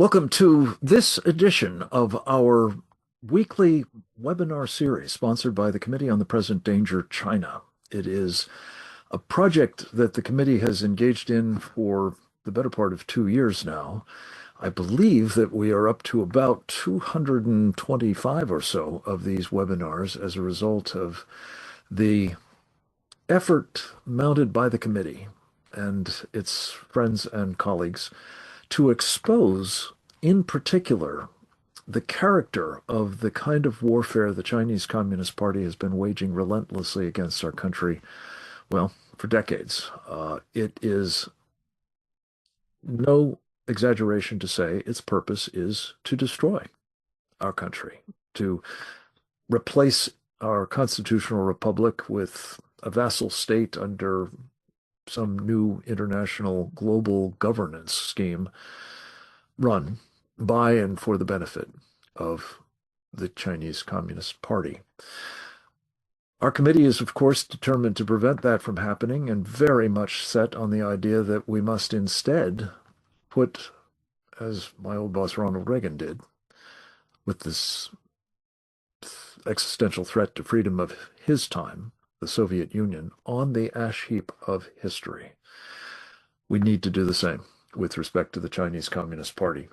Welcome to this edition of our weekly webinar series sponsored by the Committee on the Present Danger China. It is a project that the committee has engaged in for the better part of 2 years now. I believe that we are up to about 225 or so of these webinars as a result of the effort mounted by the committee and its friends and colleagues to expose, in particular, the character of the kind of warfare the Chinese Communist Party has been waging relentlessly against our country, well, for decades. It is no exaggeration to say its purpose is to destroy our country, to replace our constitutional republic with a vassal state under some new international global governance scheme run by and for the benefit of the Chinese Communist Party. Our committee is, of course, determined to prevent that from happening and very much set on the idea that we must instead put, as my old boss Ronald Reagan did, with this existential threat to freedom of his time, the Soviet Union, on the ash heap of history. We need to do the same with respect to the Chinese Communist Party.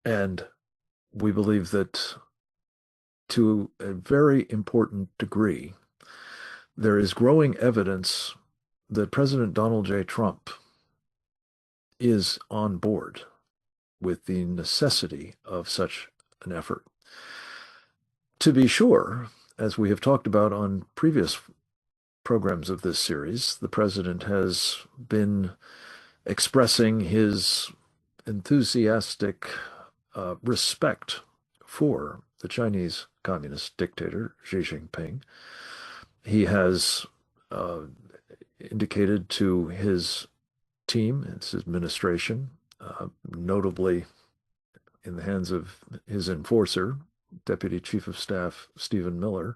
And we believe that to a very important degree, there is growing evidence that President Donald J. Trump is on board with the necessity of such an effort. To be sure, as we have talked about on previous programs of this series, the president has been expressing his enthusiastic respect for the Chinese communist dictator, Xi Jinping. He has indicated to his team, his administration, notably in the hands of his enforcer, Deputy Chief of Staff Stephen Miller,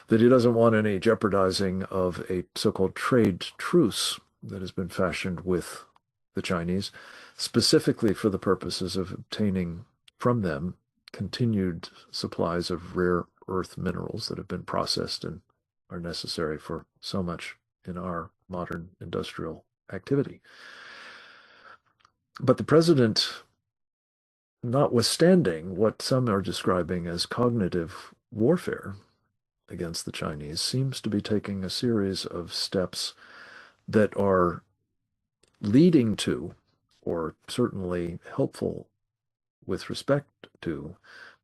that he doesn't want any jeopardizing of a so-called trade truce that has been fashioned with the Chinese, specifically for the purposes of obtaining from them continued supplies of rare earth minerals that have been processed and are necessary for so much in our modern industrial activity. But the president, notwithstanding what some are describing as cognitive warfare against the Chinese, seems to be taking a series of steps that are leading to, or certainly helpful with respect to,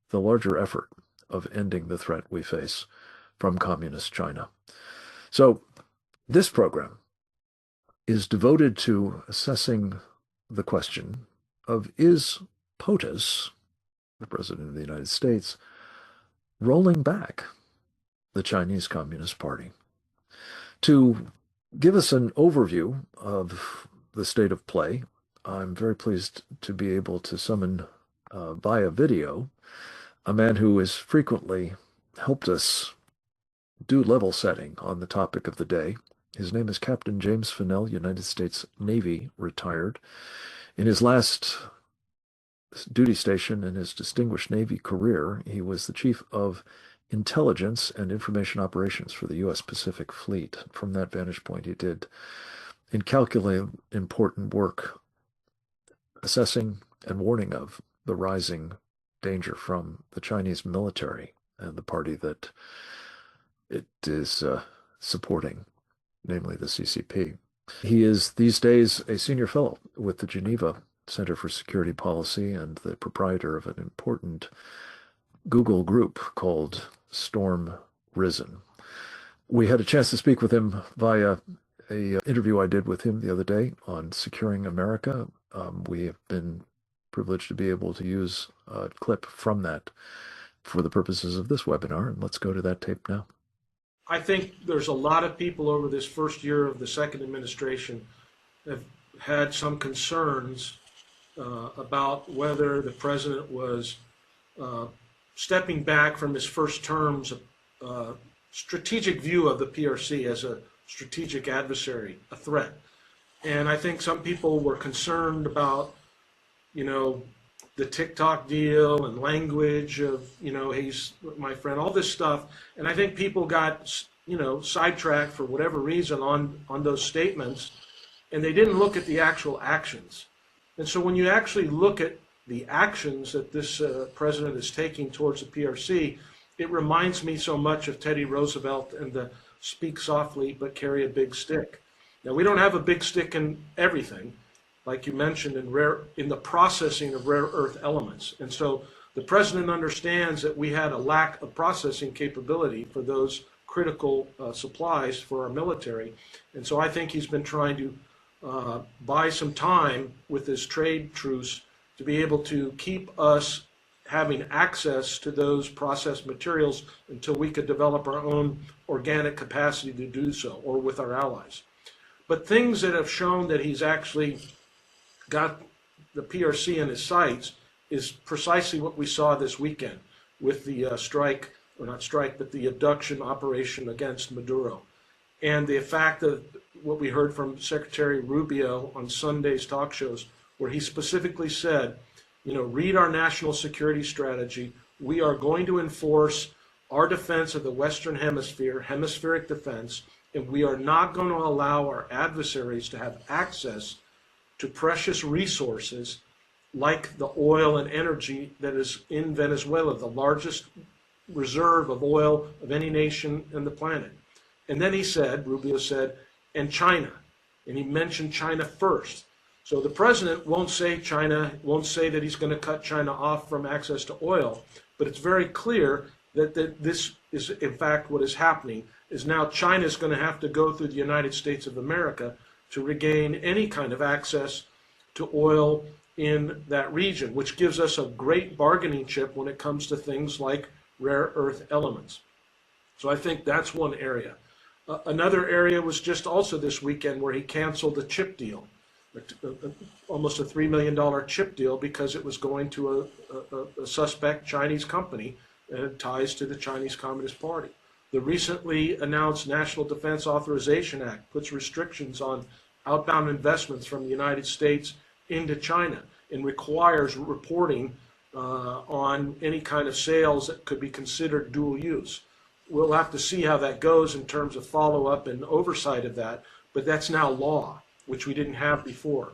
the larger effort of ending the threat we face from communist China. So this program is devoted to assessing the question of, is POTUS, the President of the United States, rolling back the Chinese Communist Party? To give us an overview of the state of play, I'm very pleased to be able to summon via video a man who has frequently helped us do level setting on the topic of the day. His name is Captain James Fennell, United States Navy, retired. In his last duty station in his distinguished Navy career, he was the Chief of Intelligence and Information Operations for the U.S. Pacific Fleet. From that vantage point, he did incalculably important work assessing and warning of the rising danger from the Chinese military and the party that it is supporting, namely the CCP. He is these days a senior fellow with the Geneva Center for Security Policy and the proprietor of an important Google group called Storm Risen. We had a chance to speak with him via an interview I did with him the other day on Securing America. We have been privileged to be able to use a clip from that for the purposes of this webinar, and let's go to that tape now. I think there's a lot of people over this first year of the second administration have had some concerns about whether the president was stepping back from his first term's strategic view of the PRC as a strategic adversary, a threat. And I think some people were concerned about, the TikTok deal and language of, he's my friend, all this stuff. And I think people got, sidetracked for whatever reason on those statements, and they didn't look at the actual actions. And so when you actually look at the actions that this president is taking towards the PRC, it reminds me so much of Teddy Roosevelt and the speak softly but carry a big stick. Now, we don't have a big stick in everything, like you mentioned, in the processing of rare earth elements. And so the president understands that we had a lack of processing capability for those critical supplies for our military. And so I think he's been trying to buy some time with this trade truce to be able to keep us having access to those processed materials until we could develop our own organic capacity to do so, or with our allies. But things that have shown that he's actually got the PRC in his sights is precisely what we saw this weekend with the strike, or not strike, but the abduction operation against Maduro. And the fact of what we heard from Secretary Rubio on Sunday's talk shows, where he specifically said, read our national security strategy. We are going to enforce our defense of the Western Hemisphere, hemispheric defense, and we are not going to allow our adversaries to have access to precious resources like the oil and energy that is in Venezuela, the largest reserve of oil of any nation on the planet. And then he said, Rubio said, and China. And he mentioned China first. So the president won't say that he's going to cut China off from access to oil, but it's very clear that this is in fact what is happening, is now China is going to have to go through the United States of America to regain any kind of access to oil in that region, which gives us a great bargaining chip when it comes to things like rare earth elements. So I think that's one area. Another area was just also this weekend where he canceled the chip deal, almost a $3 million chip deal, because it was going to a suspect Chinese company that had ties to the Chinese Communist Party. The recently announced National Defense Authorization Act puts restrictions on outbound investments from the United States into China and requires reporting on any kind of sales that could be considered dual use. We'll have to see how that goes in terms of follow-up and oversight of that, but that's now law, which we didn't have before.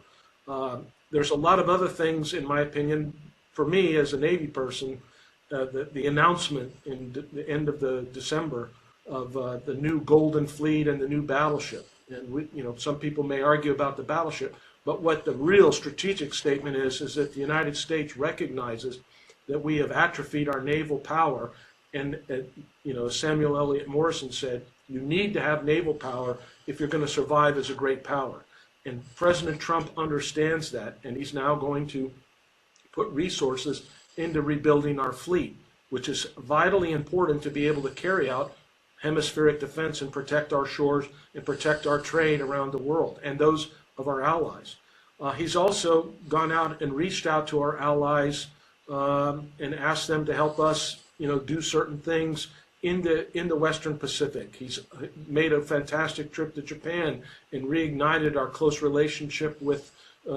There's a lot of other things, in my opinion, for me as a Navy person, the announcement in the end of the December of the new Golden Fleet and the new battleship. And some people may argue about the battleship, but what the real strategic statement is that the United States recognizes that we have atrophied our naval power. And Samuel Eliot Morrison said, you need to have naval power if you're going to survive as a great power. And President Trump understands that, and he's now going to put resources into rebuilding our fleet, which is vitally important to be able to carry out hemispheric defense and protect our shores and protect our trade around the world and those of our allies. He's also gone out and reached out to our allies and asked them to help us do certain things in the Western Pacific. He's made a fantastic trip to Japan and reignited our close relationship with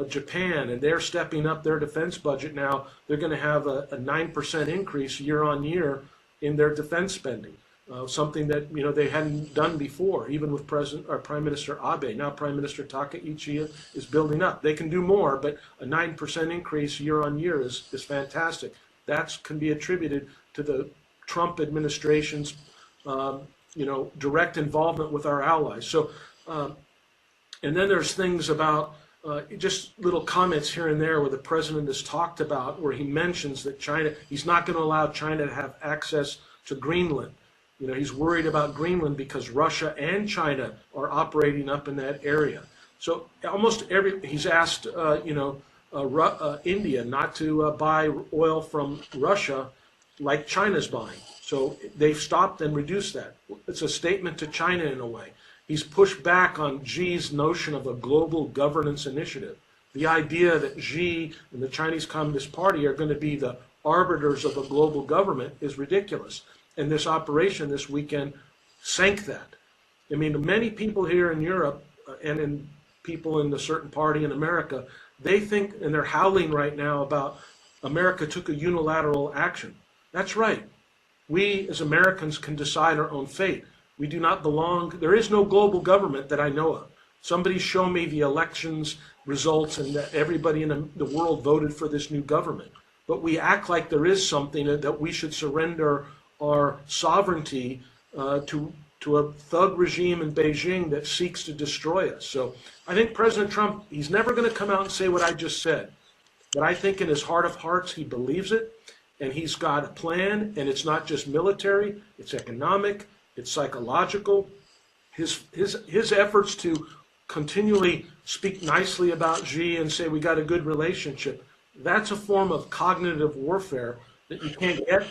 Japan, and they're stepping up their defense budget now. They're going to have a 9% increase year on year in their defense spending, something that they hadn't done before, even with Prime Minister Abe. Now Prime Minister Takaichi is building up. They can do more, but a 9% increase year on year is fantastic. That can be attributed to the Trump administration's, direct involvement with our allies. So, and then there's things about just little comments here and there where the president has talked about, where he mentions that he's not going to allow China to have access to Greenland. He's worried about Greenland because Russia and China are operating up in that area. So he's asked, India not to buy oil from Russia like China's buying. So they've stopped and reduced that. It's a statement to China in a way. He's pushed back on Xi's notion of a global governance initiative. The idea that Xi and the Chinese Communist Party are going to be the arbiters of a global government is ridiculous. And this operation this weekend sank that. I mean, many people here in Europe and people in a certain party in America, they think, and they're howling right now about America took a unilateral action. That's right. We as Americans can decide our own fate. We do not belong, there is no global government that I know of. Somebody show me the elections results and that everybody in the world voted for this new government. But we act like there is something that we should surrender our sovereignty to a thug regime in Beijing that seeks to destroy us. So I think President Trump, he's never going to come out and say what I just said. But I think in his heart of hearts, he believes it. And he's got a plan. And it's not just military, it's economic, it's psychological. His efforts to continually speak nicely about Xi and say we got a good relationship, that's a form of cognitive warfare that you can't get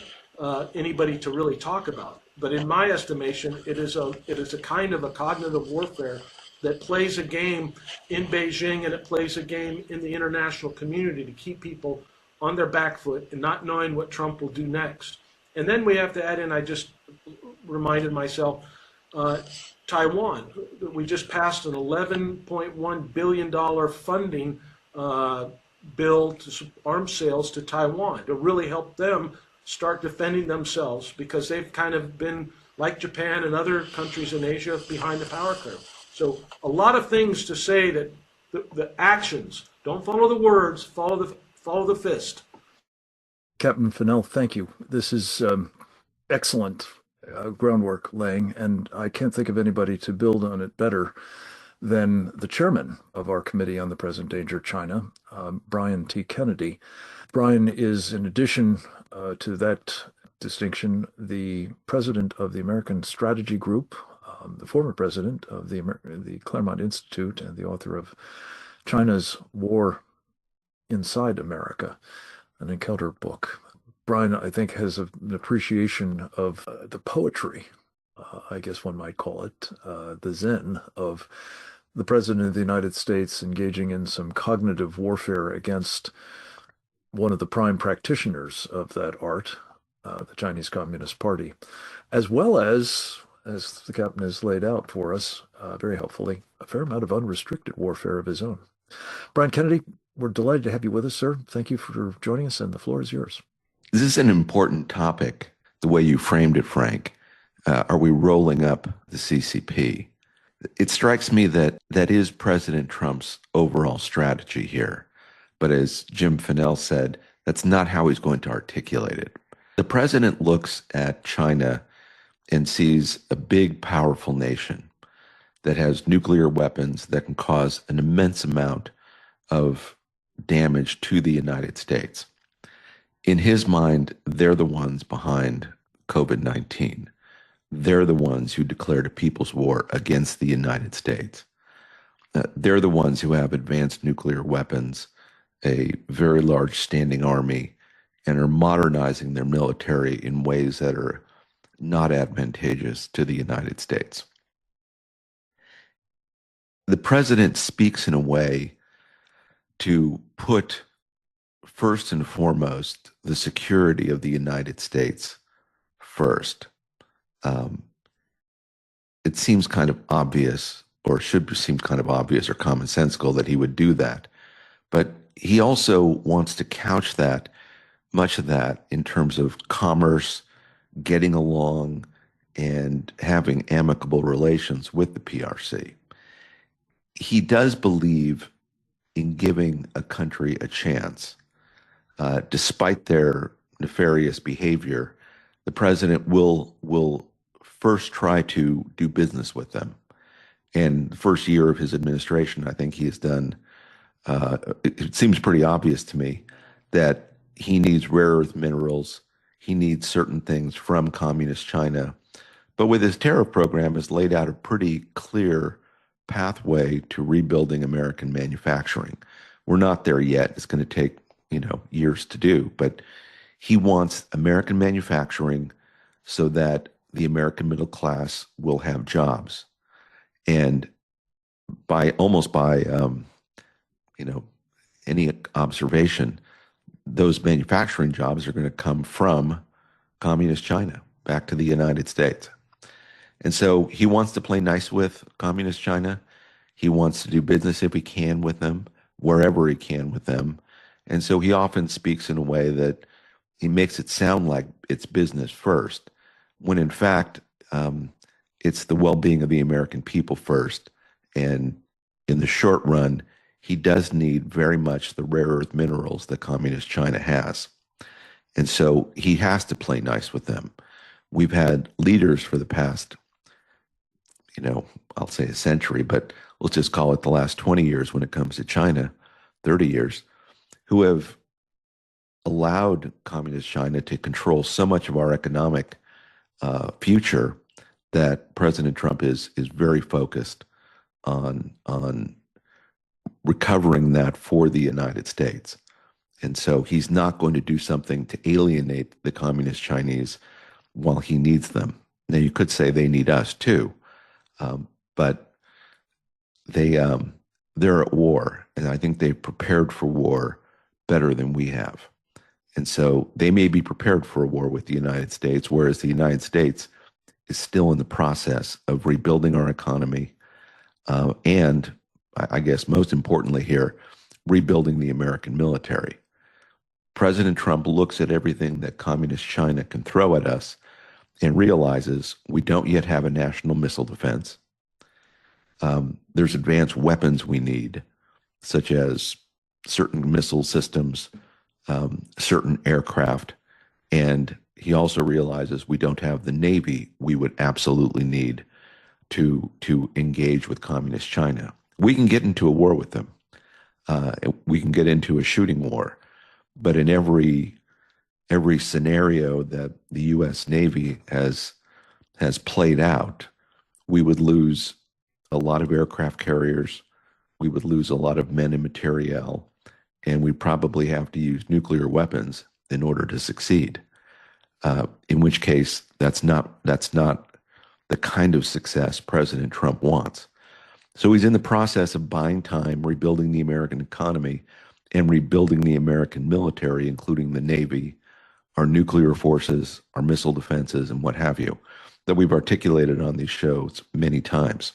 anybody to really talk about. But in my estimation, it is a kind of a cognitive warfare that plays a game in Beijing and it plays a game in the international community to keep people on their back foot and not knowing what Trump will do next. And then we have to add in, I just reminded myself, Taiwan. We just passed an $11.1 billion funding bill to arms sales to Taiwan to really help them start defending themselves because they've kind of been, like Japan and other countries in Asia, behind the power curve. So a lot of things to say that the actions, don't follow the words, follow the fist. Captain Fennell, thank you. This is excellent groundwork laying, and I can't think of anybody to build on it better than the chairman of our Committee on the Present Danger China, Brian T. Kennedy. Brian is, in addition to that distinction, the president of the American Strategy Group, the former president of the Claremont Institute, and the author of China's War Inside America, an encounter book. Brian, I think, has an appreciation of the poetry, I guess one might call it, the zen of the President of the United States engaging in some cognitive warfare against one of the prime practitioners of that art, the Chinese Communist Party, as well as the captain has laid out for us very helpfully, a fair amount of unrestricted warfare of his own. Brian Kennedy, we're delighted to have you with us, sir. Thank you for joining us, and the floor is yours. This is an important topic, the way you framed it, Frank. Are we rolling up the CCP? It strikes me that that is President Trump's overall strategy here. But as Jim Fennell said, that's not how he's going to articulate it. The president looks at China and sees a big, powerful nation that has nuclear weapons that can cause an immense amount of damage to the United States. In his mind, they're the ones behind COVID-19. They're the ones who declared a people's war against the United States. They're the ones who have advanced nuclear weapons, a very large standing army, and are modernizing their military in ways that are not advantageous to the United States. The president speaks in a way to put first and foremost the security of the United States first. It seems kind of obvious, or should seem kind of obvious or commonsensical that he would do that. But he also wants to couch that, much of that, in terms of commerce, getting along, and having amicable relations with the PRC. He does believe in giving a country a chance. Despite their nefarious behavior, the president will first try to do business with them. And the first year of his administration, I think he has done, it seems pretty obvious to me that he needs rare earth minerals. He needs certain things from communist China. But with his tariff program, has laid out a pretty clear pathway to rebuilding American manufacturing. We're not there yet. It's going to take, years to do, but he wants American manufacturing so that the American middle class will have jobs. And by any observation, those manufacturing jobs are going to come from communist China back to the United States. And so he wants to play nice with communist China. He wants to do business if he can with them, wherever he can with them. And so he often speaks in a way that he makes it sound like it's business first, when in fact, it's the well-being of the American people first. And in the short run, he does need very much the rare earth minerals that communist China has. And so he has to play nice with them. We've had leaders for the past, I'll say a century, but let's just call it the last 20 years when it comes to China, 30 years, who have allowed communist China to control so much of our economic future that President Trump is very focused on recovering that for the United States. And so he's not going to do something to alienate the communist Chinese while he needs them. Now, you could say they need us too, but they're at war, and I think they've prepared for war better than we have. And so they may be prepared for a war with the United States, whereas the United States is still in the process of rebuilding our economy, and I guess most importantly here, rebuilding the American military. President Trump looks at everything that communist China can throw at us and realizes we don't yet have a national missile defense. There's advanced weapons we need, such as certain missile systems, certain aircraft, and he also realizes we don't have the Navy we would absolutely need to engage with communist China. We can get into a war with them. We can get into a shooting war, but in every scenario that the U.S. Navy has played out, we would lose a lot of aircraft carriers, we would lose a lot of men and materiel, and we probably have to use nuclear weapons in order to succeed. In which case, that's not the kind of success President Trump wants. So he's in the process of buying time, rebuilding the American economy, and rebuilding the American military, including the Navy, our nuclear forces, our missile defenses, and what have you, that we've articulated on these shows many times.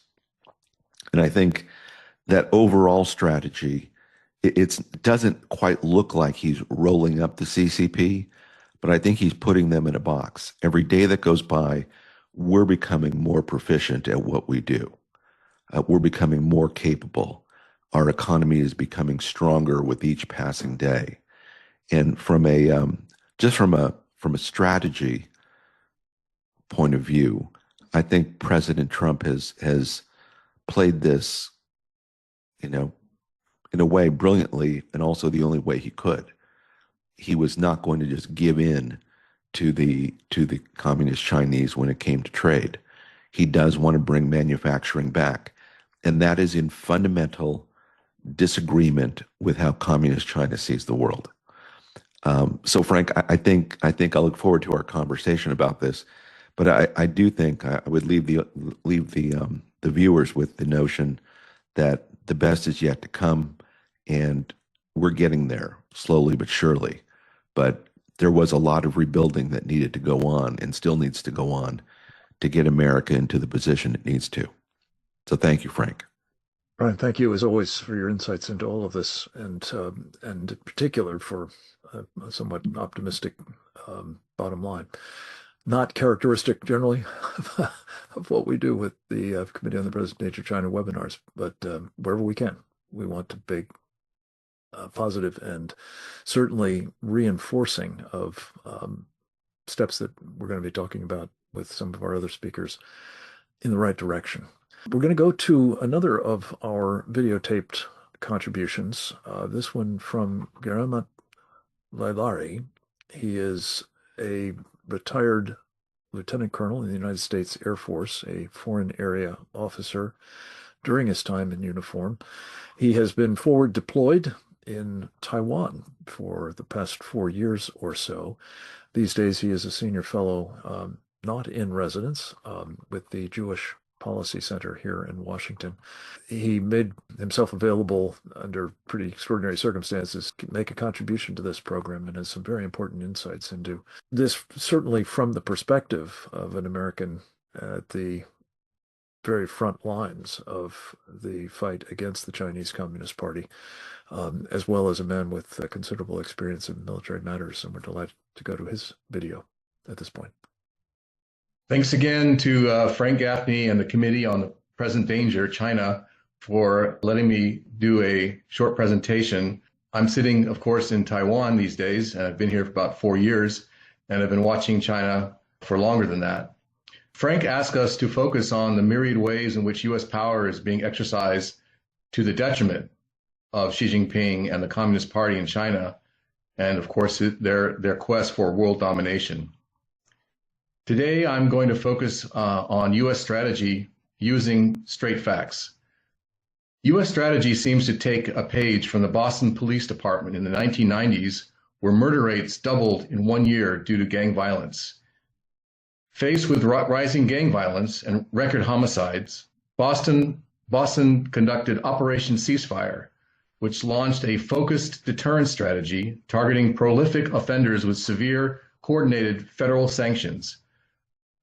And I think that overall strategy, it doesn't quite look like he's rolling up the CCP, but I think he's putting them in a box. Every day that goes by, we're becoming more proficient at what we do. We're becoming more capable. Our economy is becoming stronger with each passing day. And from a strategy point of view, I think President Trump has played this, in a way brilliantly, and also the only way he could. He was not going to just give in to the communist Chinese when it came to trade. He does want to bring manufacturing back, and that is in fundamental disagreement with how communist China sees the world. So, Frank, I think I look forward to our conversation about this, but I do think I would leave the viewers with the notion that the best is yet to come, and we're getting there slowly but surely. But there was a lot of rebuilding that needed to go on and still needs to go on to get America into the position it needs to. So thank you, Frank. Brian, thank you as always for your insights into all of this, and in particular for a somewhat optimistic bottom line. Not characteristic generally of what we do with the Committee on the Present Nature China webinars, but wherever we can, we want to be positive and certainly reinforcing of steps that we're going to be talking about with some of our other speakers in the right direction. We're going to go to another of our videotaped contributions, this one from Geramat Lailari. He is a retired lieutenant colonel in the United States Air Force, a foreign area officer during his time in uniform. He has been forward deployed in Taiwan for the past 4 years or so. These days, he is a senior fellow, not in residence, with the Jewish Policy Center here in Washington. He made himself available under pretty extraordinary circumstances to make a contribution to this program and has some very important insights into this, certainly from the perspective of an American at the very front lines of the fight against the Chinese Communist Party, as well as a man with considerable experience in military matters. And we're delighted to go to his video at this point. Thanks again to Frank Gaffney and the Committee on the Present Danger, China, for letting me do a short presentation. I'm sitting, of course, in Taiwan these days, and I've been here for about 4 years, and I've been watching China for longer than that. Frank asked us to focus on the myriad ways in which U.S. power is being exercised to the detriment of Xi Jinping and the Communist Party in China, and of course, their quest for world domination. Today, I'm going to focus on U.S. strategy using straight facts. U.S. strategy seems to take a page from the Boston Police Department in the 1990s, where murder rates doubled in 1 year due to gang violence. Faced with rising gang violence and record homicides, Boston conducted Operation Ceasefire, which launched a focused deterrence strategy targeting prolific offenders with severe, coordinated federal sanctions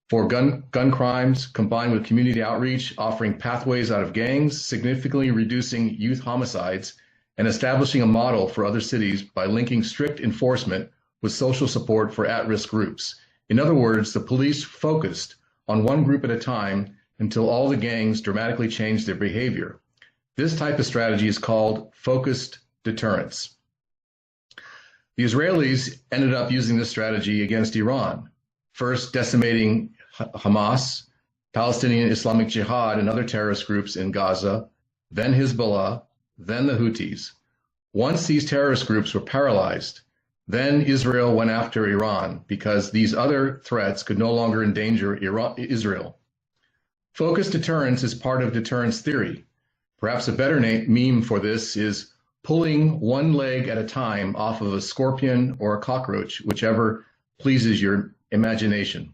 for gun crimes, combined with community outreach, offering pathways out of gangs, significantly reducing youth homicides, and establishing a model for other cities by linking strict enforcement with social support for at-risk groups. In other words, the police focused on one group at a time until all the gangs dramatically changed their behavior. This type of strategy is called focused deterrence. The Israelis ended up using this strategy against Iran, first decimating Hamas, Palestinian Islamic Jihad, and other terrorist groups in Gaza, then Hezbollah, then the Houthis. Once these terrorist groups were paralyzed, then Israel went after Iran because these other threats could no longer endanger Israel. Focused deterrence is part of deterrence theory. Perhaps a better meme for this is pulling one leg at a time off of a scorpion or a cockroach, whichever pleases your imagination.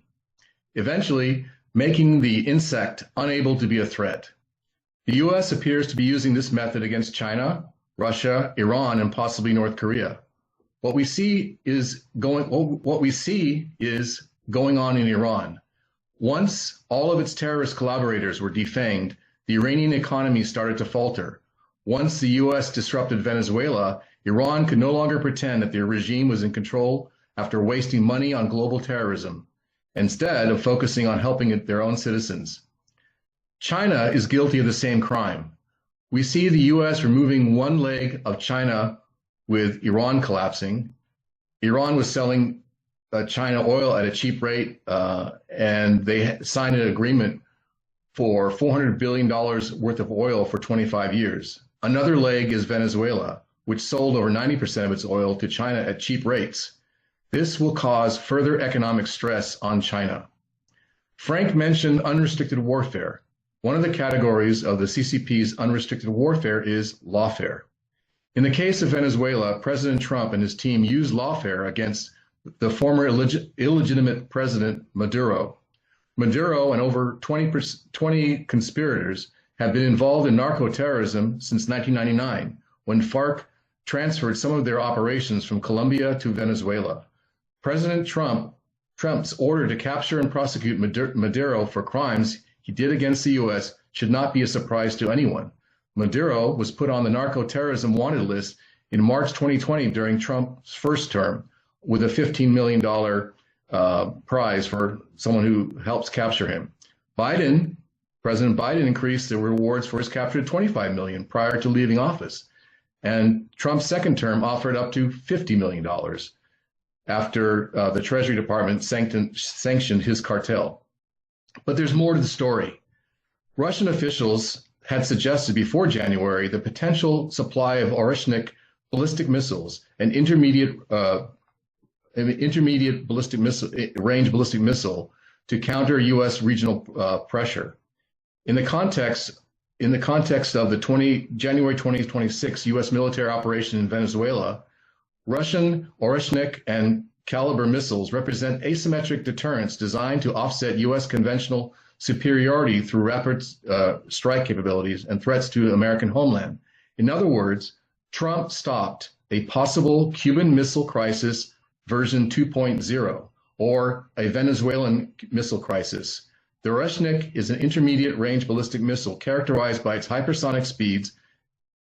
Eventually, making the insect unable to be a threat. The U.S. appears to be using this method against China, Russia, Iran, and possibly North Korea. What we see is going on in Iran. Once all of its terrorist collaborators were defanged, the Iranian economy started to falter. Once the U.S. disrupted Venezuela, Iran could no longer pretend that their regime was in control after wasting money on global terrorism, instead of focusing on helping their own citizens. China is guilty of the same crime. We see the U.S. removing one leg of China with Iran collapsing. Iran was selling China oil at a cheap rate, and they signed an agreement for $400 billion worth of oil for 25 years. Another leg is Venezuela, which sold over 90% of its oil to China at cheap rates. This will cause further economic stress on China. Frank mentioned unrestricted warfare. One of the categories of the CCP's unrestricted warfare is lawfare. In the case of Venezuela, President Trump and his team used lawfare against the former illegitimate President Maduro. Maduro and over 20 conspirators have been involved in narco-terrorism since 1999, when FARC transferred some of their operations from Colombia to Venezuela. President Trump's order to capture and prosecute Maduro for crimes he did against the U.S. should not be a surprise to anyone. Maduro was put on the narco-terrorism wanted list in March 2020 during Trump's first term with a $15 million prize for someone who helps capture him. President Biden increased the rewards for his capture to $25 million prior to leaving office. And Trump's second term offered up to $50 million after the Treasury Department sanctioned his cartel. But there's more to the story. Russian officials had suggested before January the potential supply of Oreshnik ballistic missiles, an intermediate ballistic missile, range ballistic missile, to counter U.S. regional pressure. In the context of the January 2026 U.S. military operation in Venezuela, Russian Oreshnik and caliber missiles represent asymmetric deterrence designed to offset U.S. conventional superiority through rapid strike capabilities and threats to American homeland. In other words, Trump stopped a possible Cuban Missile Crisis version 2.0, or a Venezuelan missile crisis, The Oreshnik is an intermediate-range ballistic missile characterized by its hypersonic speeds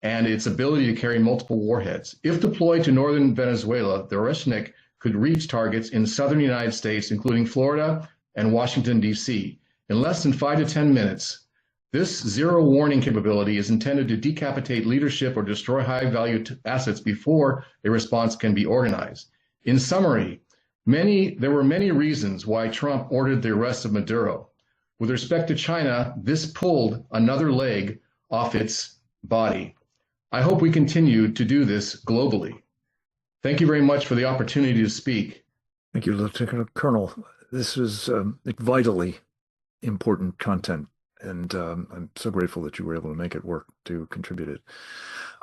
and its ability to carry multiple warheads. If deployed to northern Venezuela, the Oreshnik could reach targets in southern United States, including Florida and Washington, D.C., in less than 5 to 10 minutes. This zero-warning capability is intended to decapitate leadership or destroy high-value assets before a response can be organized. In summary, there were many reasons why Trump ordered the arrest of Maduro. With respect to China, this pulled another leg off its body. I hope we continue to do this globally. Thank you very much for the opportunity to speak. Thank you, Lieutenant Colonel. This is vitally important content, and I'm so grateful that you were able to make it work to contribute it.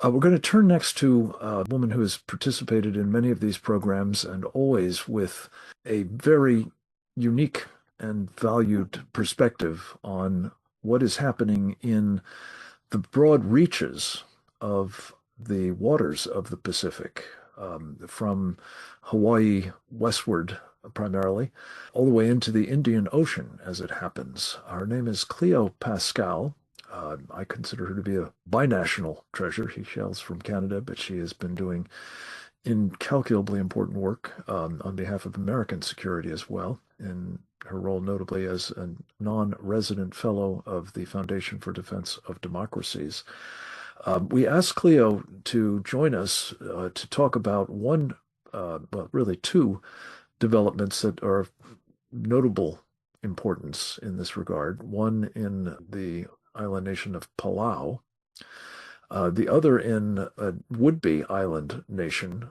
We're going to turn next to a woman who has participated in many of these programs and always with a very unique and valued perspective on what is happening in the broad reaches of the waters of the Pacific, from Hawaii westward primarily, all the way into the Indian Ocean as it happens. Her name is Cleo Pascal. I consider her to be a binational treasure. She hails from Canada, but she has been doing incalculably important work on behalf of American security as well, in her role notably as a non-resident fellow of the Foundation for Defense of Democracies. We asked Cleo to join us to talk about really two developments that are of notable importance in this regard. One in the island nation of Palau, the other in a would-be island nation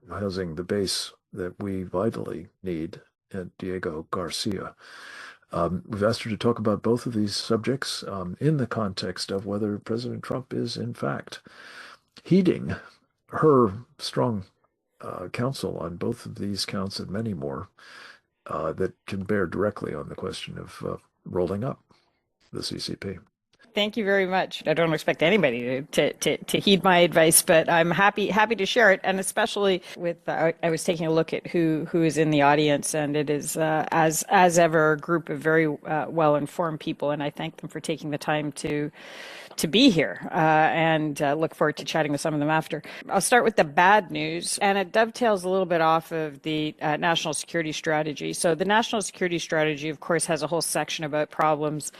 housing the base that we vitally need at Diego Garcia. We've asked her to talk about both of these subjects in the context of whether President Trump is, in fact, heeding her strong counsel on both of these counts and many more that can bear directly on the question of rolling up the CCP. Thank you very much. I don't expect anybody to heed my advice, but I'm happy to share it, and especially with I was taking a look at who is in the audience, and it is as ever a group of very well informed people, and I thank them for taking the time to be here, and look forward to chatting with some of them after. I'll start with the bad news, and it dovetails a little bit off of the national security strategy. So the national security strategy, of course, has a whole section about problems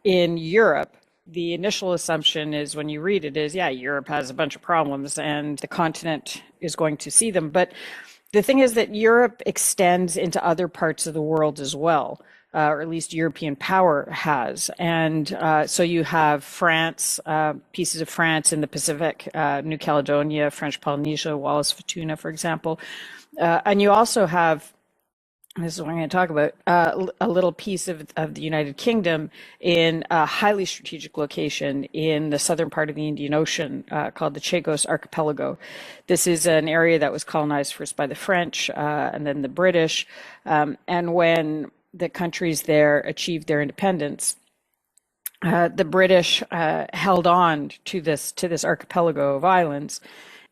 in Europe. The initial assumption is, when you read it, is, yeah, Europe has a bunch of problems and the continent is going to see them. But the thing is that Europe extends into other parts of the world as well, or at least European power has. And so you have France, pieces of France in the Pacific, New Caledonia, French Polynesia, Wallis Futuna, for example. And you also have, this is what I'm going to talk about, a little piece of the United Kingdom in a highly strategic location in the southern part of the Indian Ocean called the Chagos Archipelago. This is an area that was colonized first by the French and then the British. And when the countries there achieved their independence, the British held on to this archipelago of islands.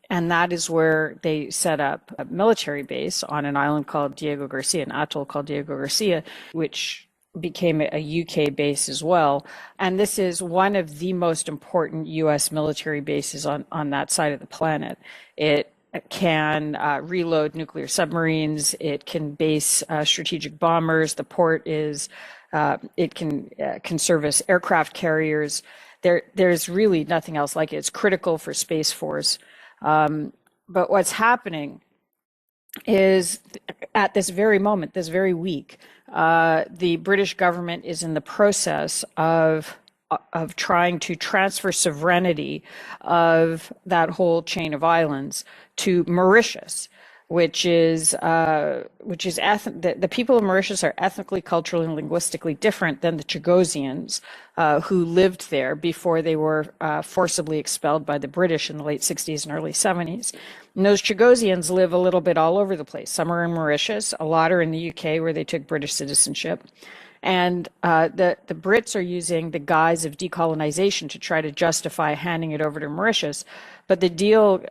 And that is where they set up a military base on an island called Diego Garcia, an atoll called Diego Garcia, which became a UK base as well. And this is one of the most important US military bases on that side of the planet. It can reload nuclear submarines. It can base strategic bombers. The port is, it can service aircraft carriers. There's really nothing else like it. It's critical for Space Force. But what's happening is, at this very moment, this very week, the British government is in the process of trying to transfer sovereignty of that whole chain of islands to Mauritius, which is the people of Mauritius are ethnically, culturally, and linguistically different than the Chagosians who lived there before they were forcibly expelled by the British in the late 60s and early 70s. And those Chagosians live a little bit all over the place. Some are in Mauritius, a lot are in the UK where they took British citizenship. And the Brits are using the guise of decolonization to try to justify handing it over to Mauritius. But the deal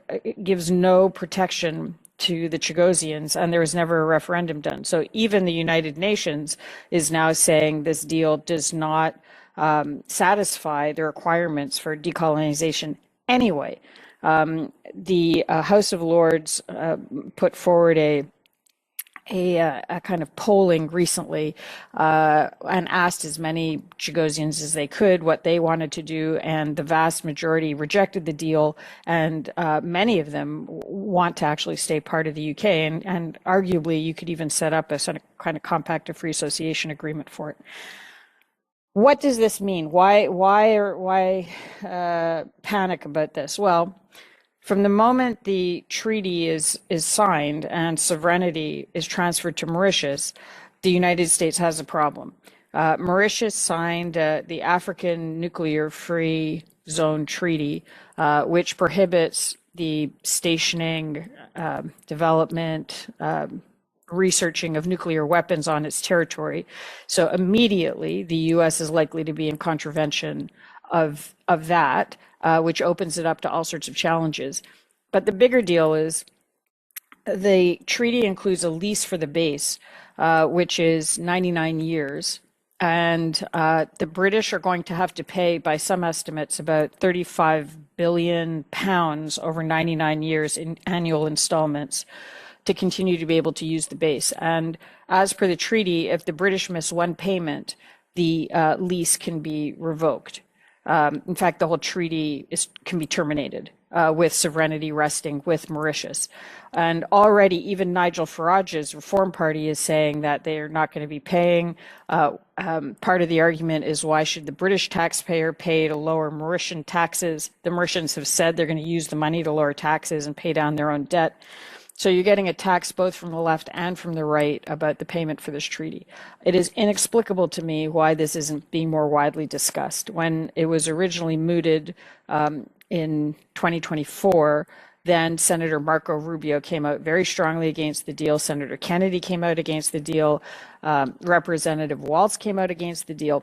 gives no protection to the Chagosians, and there was never a referendum done. So even the United Nations is now saying this deal does not satisfy the requirements for decolonization anyway. The House of Lords put forward a kind of polling recently and asked as many Chagosians as they could what they wanted to do, and the vast majority rejected the deal, and many of them want to actually stay part of the UK, and arguably you could even set up a sort of kind of compact of free association agreement for it. What does this mean? Why panic about this? Well, from the moment the treaty is signed and sovereignty is transferred to Mauritius, the United States has a problem. Mauritius signed the African Nuclear Free Zone Treaty, which prohibits the stationing, development, researching of nuclear weapons on its territory. So immediately the US is likely to be in contravention of that, which opens it up to all sorts of challenges. But the bigger deal is the treaty includes a lease for the base, which is 99 years. And the British are going to have to pay, by some estimates, about 35 billion pounds over 99 years in annual installments to continue to be able to use the base. And as per the treaty, if the British miss one payment, the lease can be revoked. In fact, the whole treaty can be terminated with sovereignty resting with Mauritius. And already even Nigel Farage's Reform Party is saying that they're not going to be paying. Part of the argument is, why should the British taxpayer pay to lower Mauritian taxes? The Mauritians have said they're going to use the money to lower taxes and pay down their own debt. So you're getting attacks both from the left and from the right about the payment for this treaty. It is inexplicable to me why this isn't being more widely discussed. When it was originally mooted in 2024, then Senator Marco Rubio came out very strongly against the deal. Senator Kennedy came out against the deal. Representative Waltz came out against the deal.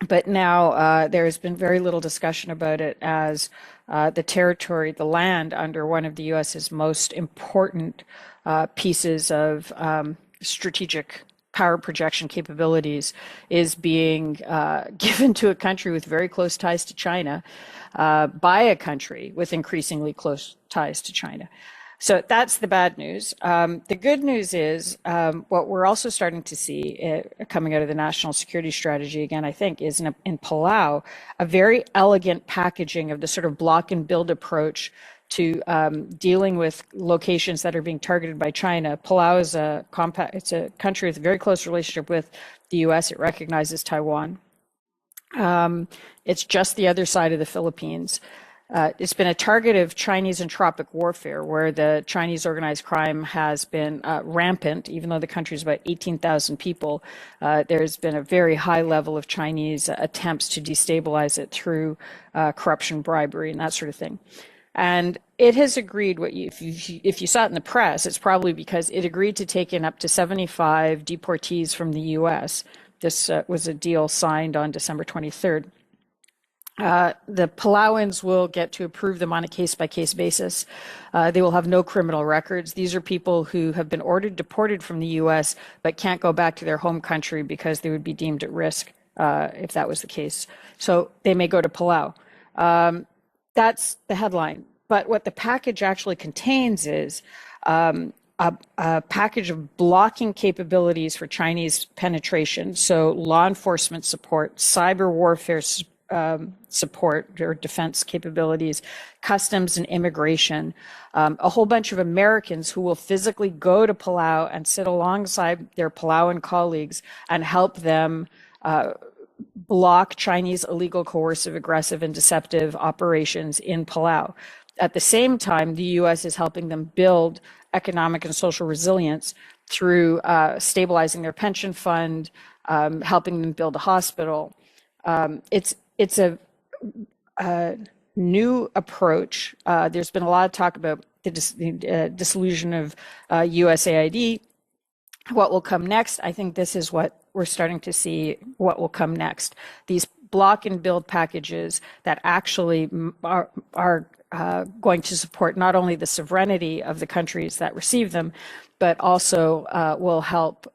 But now there has been very little discussion about it, as the territory, the land under one of the U.S.'s most important pieces of strategic power projection capabilities is being given to a country with very close ties to China by a country with increasingly close ties to China. So that's the bad news. The good news is what we're also starting to see coming out of the national security strategy, again, I think, is in Palau, a very elegant packaging of the sort of block and build approach to dealing with locations that are being targeted by China. Palau is it's a country with a very close relationship with the US. It recognizes Taiwan. It's just the other side of the Philippines. It's been a target of Chinese entropic warfare, where the Chinese organized crime has been rampant. Even though the country is about 18,000 people, there's been a very high level of Chinese attempts to destabilize it through corruption, bribery, and that sort of thing. And it has agreed, if you saw it in the press, it's probably because it agreed to take in up to 75 deportees from the U.S. This was a deal signed on December 23rd. The Palauans will get to approve them on a case-by-case basis. They will have no criminal records. These are people who have been ordered deported from the U.S. but can't go back to their home country because they would be deemed at risk if that was the case. So they may go to Palau. That's the headline. But what the package actually contains is a package of blocking capabilities for Chinese penetration. So law enforcement support, cyber warfare support or defense capabilities, customs and immigration, a whole bunch of Americans who will physically go to Palau and sit alongside their Palauan colleagues and help them block Chinese illegal, coercive, aggressive, and deceptive operations in Palau. At the same time, the U.S. is helping them build economic and social resilience through stabilizing their pension fund, helping them build a hospital. It's a new approach. There's been a lot of talk about the dissolution of USAID. What will come next? I think this is what we're starting to see, what will come next. These block and build packages that actually are going to support not only the sovereignty of the countries that receive them, but also will help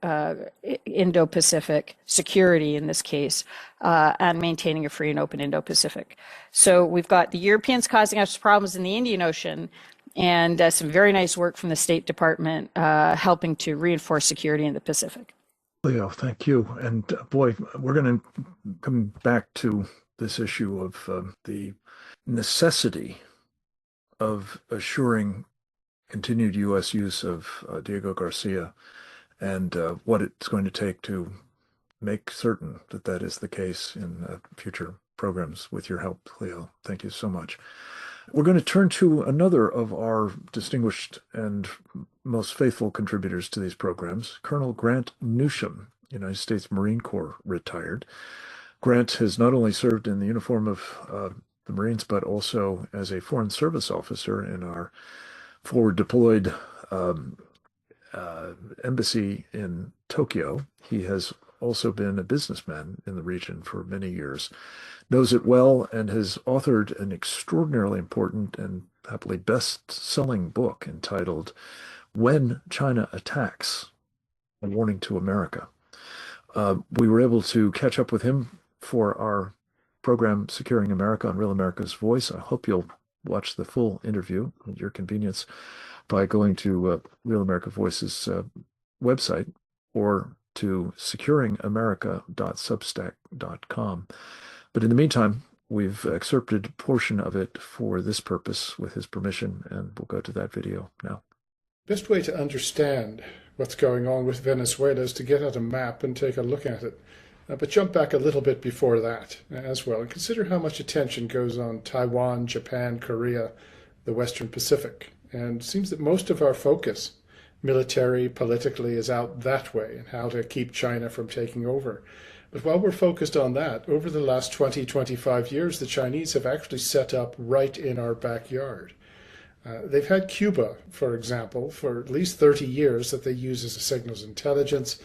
Indo-Pacific security in this case, and maintaining a free and open Indo-Pacific. So we've got the Europeans causing us problems in the Indian Ocean, and some very nice work from the State Department helping to reinforce security in the Pacific. Leo, thank you. And boy, we're going to come back to this issue of the necessity of assuring continued U.S. use of Diego Garcia and what it's going to take to make certain that that is the case in future programs with your help, Leo. Thank you so much. We're going to turn to another of our distinguished and most faithful contributors to these programs, Colonel Grant Newsham, United States Marine Corps retired. Grant has not only served in the uniform of the Marines, but also as a Foreign Service officer in our forward deployed embassy in Tokyo. He has also been a businessman in the region for many years, knows it well, and has authored an extraordinarily important and happily best-selling book entitled When China Attacks, A Warning to America. We were able to catch up with him for our program Securing America on Real America's Voice. I hope you'll watch the full interview at your convenience by going to Real America Voice's website or to securingamerica.substack.com. But in the meantime, we've excerpted a portion of it for this purpose with his permission, and we'll go to that video now. Best way to understand what's going on with Venezuela is to get out a map and take a look at it. But jump back a little bit before that as well, and consider how much attention goes on Taiwan, Japan, Korea, the Western Pacific. And it seems that most of our focus, military, politically, is out that way, and how to keep China from taking over. But while we're focused on that, over the last 20, 25 years, the Chinese have actually set up right in our backyard. They've had Cuba, for example, for at least 30 years that they use as a signals intelligence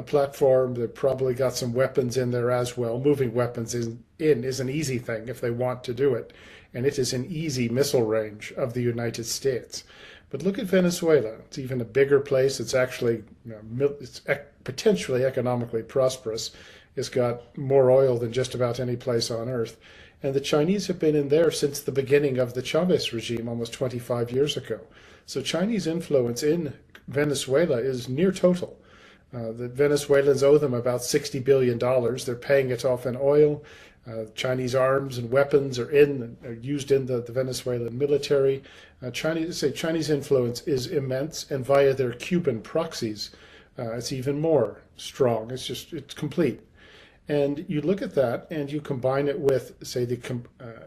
platform. They've probably got some weapons in there as well. Moving weapons in is an easy thing if they want to do it, and it is an easy missile range of the United States. But look at Venezuela. It's even a bigger place. It's actually it's potentially economically prosperous. It's got more oil than just about any place on earth. And the Chinese have been in there since the beginning of the Chavez regime almost 25 years ago. So Chinese influence in Venezuela is near total. The Venezuelans owe them about $60 billion. They're paying it off in oil. Chinese arms and weapons are used in the Venezuelan military. Chinese influence is immense, and via their Cuban proxies, it's even more strong. It's complete. And you look at that and you combine it with, say, the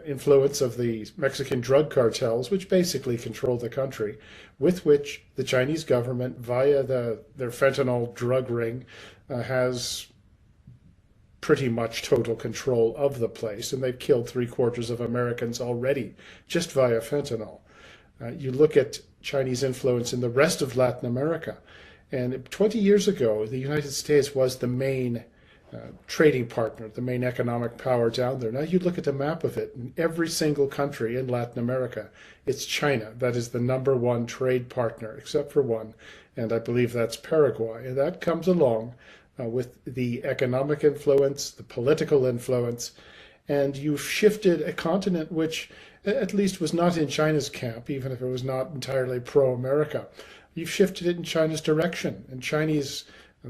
influence of the Mexican drug cartels, which basically control the country, with which the Chinese government, via their fentanyl drug ring, has pretty much total control of the place. And they've killed 3/4 of Americans already just via fentanyl. You look at Chinese influence in the rest of Latin America. And 20 years ago, the United States was the main trading partner, the main economic power down there. Now you look at a map of it, in every single country in Latin America, it's China that is the #1 trade partner, except for one, and I believe that's Paraguay. And that comes along with the economic influence, the political influence, and you've shifted a continent which at least was not in China's camp, even if it was not entirely pro-America. You've shifted it in China's direction, and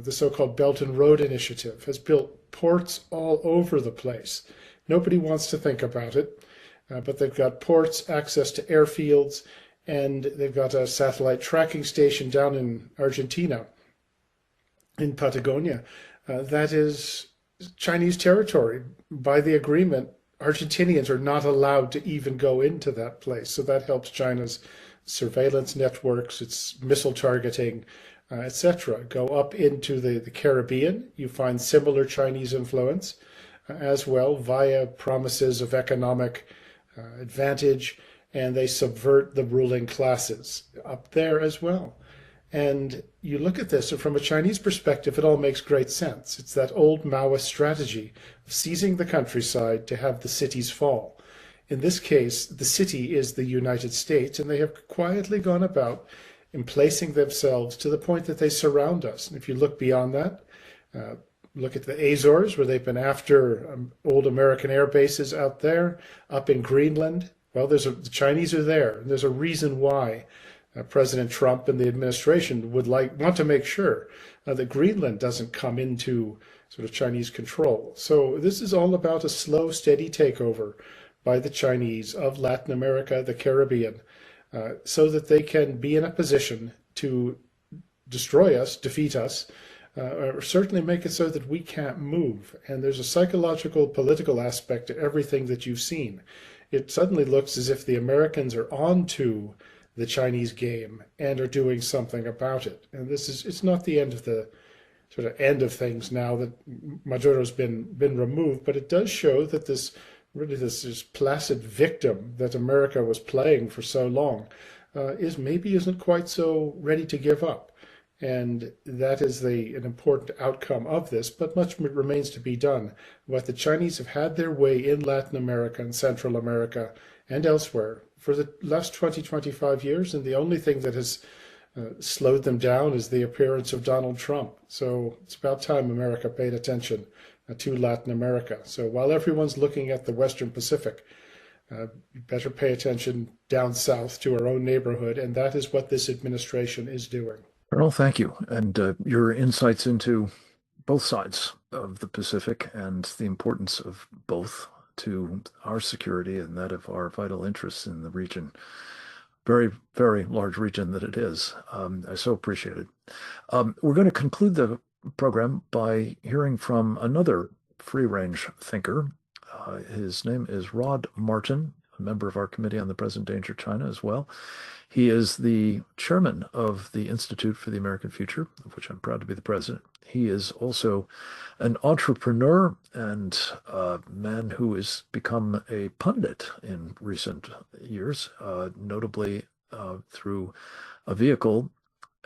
the so-called Belt and Road Initiative has built ports all over the place. Nobody wants to think about it, but they've got ports, access to airfields, and they've got a satellite tracking station down in Argentina, in Patagonia. That is Chinese territory. By the agreement, Argentinians are not allowed to even go into that place. So that helps China's surveillance networks, its missile targeting, etc. Go up into the Caribbean. You find similar Chinese influence as well via promises of economic advantage, and they subvert the ruling classes up there as well. And you look at this, and from a Chinese perspective, it all makes great sense. It's that old Maoist strategy of seizing the countryside to have the cities fall. In this case, the city is the United States, and they have quietly gone about emplacing themselves to the point that they surround us. And if you look beyond that, look at the Azores, where they've been after old American air bases out there, up in Greenland. Well, the Chinese are there, and there's a reason why President Trump and the administration would want to make sure that Greenland doesn't come into sort of Chinese control. So this is all about a slow, steady takeover by the Chinese of Latin America, the Caribbean, so that they can be in a position to destroy us, defeat us, or certainly make it so that we can't move. And there's a psychological, political aspect to everything that you've seen. It suddenly looks as if the Americans are on to the Chinese game and are doing something about it. And it's not the end of the sort of end of things now that Maduro's been removed, but it does show that this placid victim that America was playing for so long isn't quite so ready to give up. And that is an important outcome of this, but much remains to be done. What the Chinese have had their way in Latin America and Central America and elsewhere for the last 20, 25 years, and the only thing that has slowed them down is the appearance of Donald Trump. So it's about time America paid attention to Latin America. So while everyone's looking at the Western Pacific, you better pay attention down south to our own neighborhood, and that is what this administration is doing. Colonel, thank you. And your insights into both sides of the Pacific and the importance of both to our security and that of our vital interests in the region. Very, very large region that it is. I so appreciate it. We're going to conclude the program by hearing from another free-range thinker. His name is Rod Martin, a member of our Committee on the Present Danger China as well. He is the chairman of the Institute for the American Future, of which I'm proud to be the president. He is also an entrepreneur and a man who has become a pundit in recent years, notably through a vehicle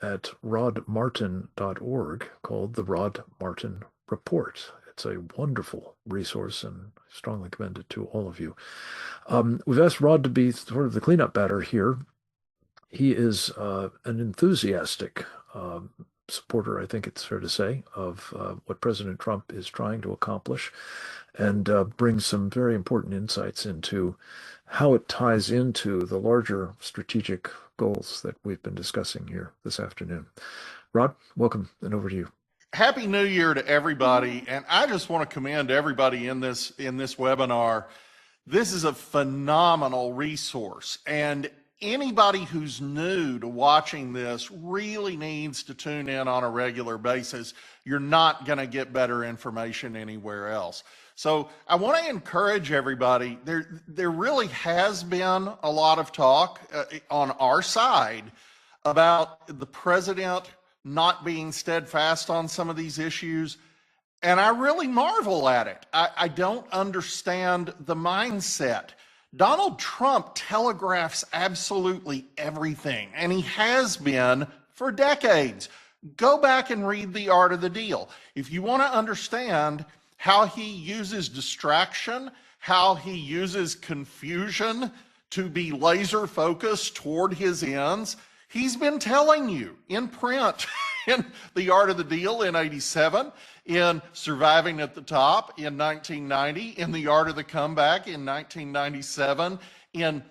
at rodmartin.org called the Rod Martin Report. It's a wonderful resource and I strongly commend it to all of you. We've asked Rod to be sort of the cleanup batter here. He is an enthusiastic supporter, I think it's fair to say, of what President Trump is trying to accomplish and brings some very important insights into how it ties into the larger strategic goals that we've been discussing here this afternoon. Rod, welcome, and over to you. Happy New Year to everybody, and I just want to commend everybody in this webinar. This is a phenomenal resource, and anybody who's new to watching this really needs to tune in on a regular basis. You're not going to get better information anywhere else. So I want to encourage everybody. There really has been a lot of talk on our side about the president not being steadfast on some of these issues. And I really marvel at it. I don't understand the mindset. Donald Trump telegraphs absolutely everything, and he has been for decades. Go back and read The Art of the Deal. If you want to understand how he uses distraction, how he uses confusion to be laser focused toward his ends, he's been telling you in print, in The Art of the Deal in '87, in Surviving at the Top in 1990, in The Art of the Comeback in 1997, in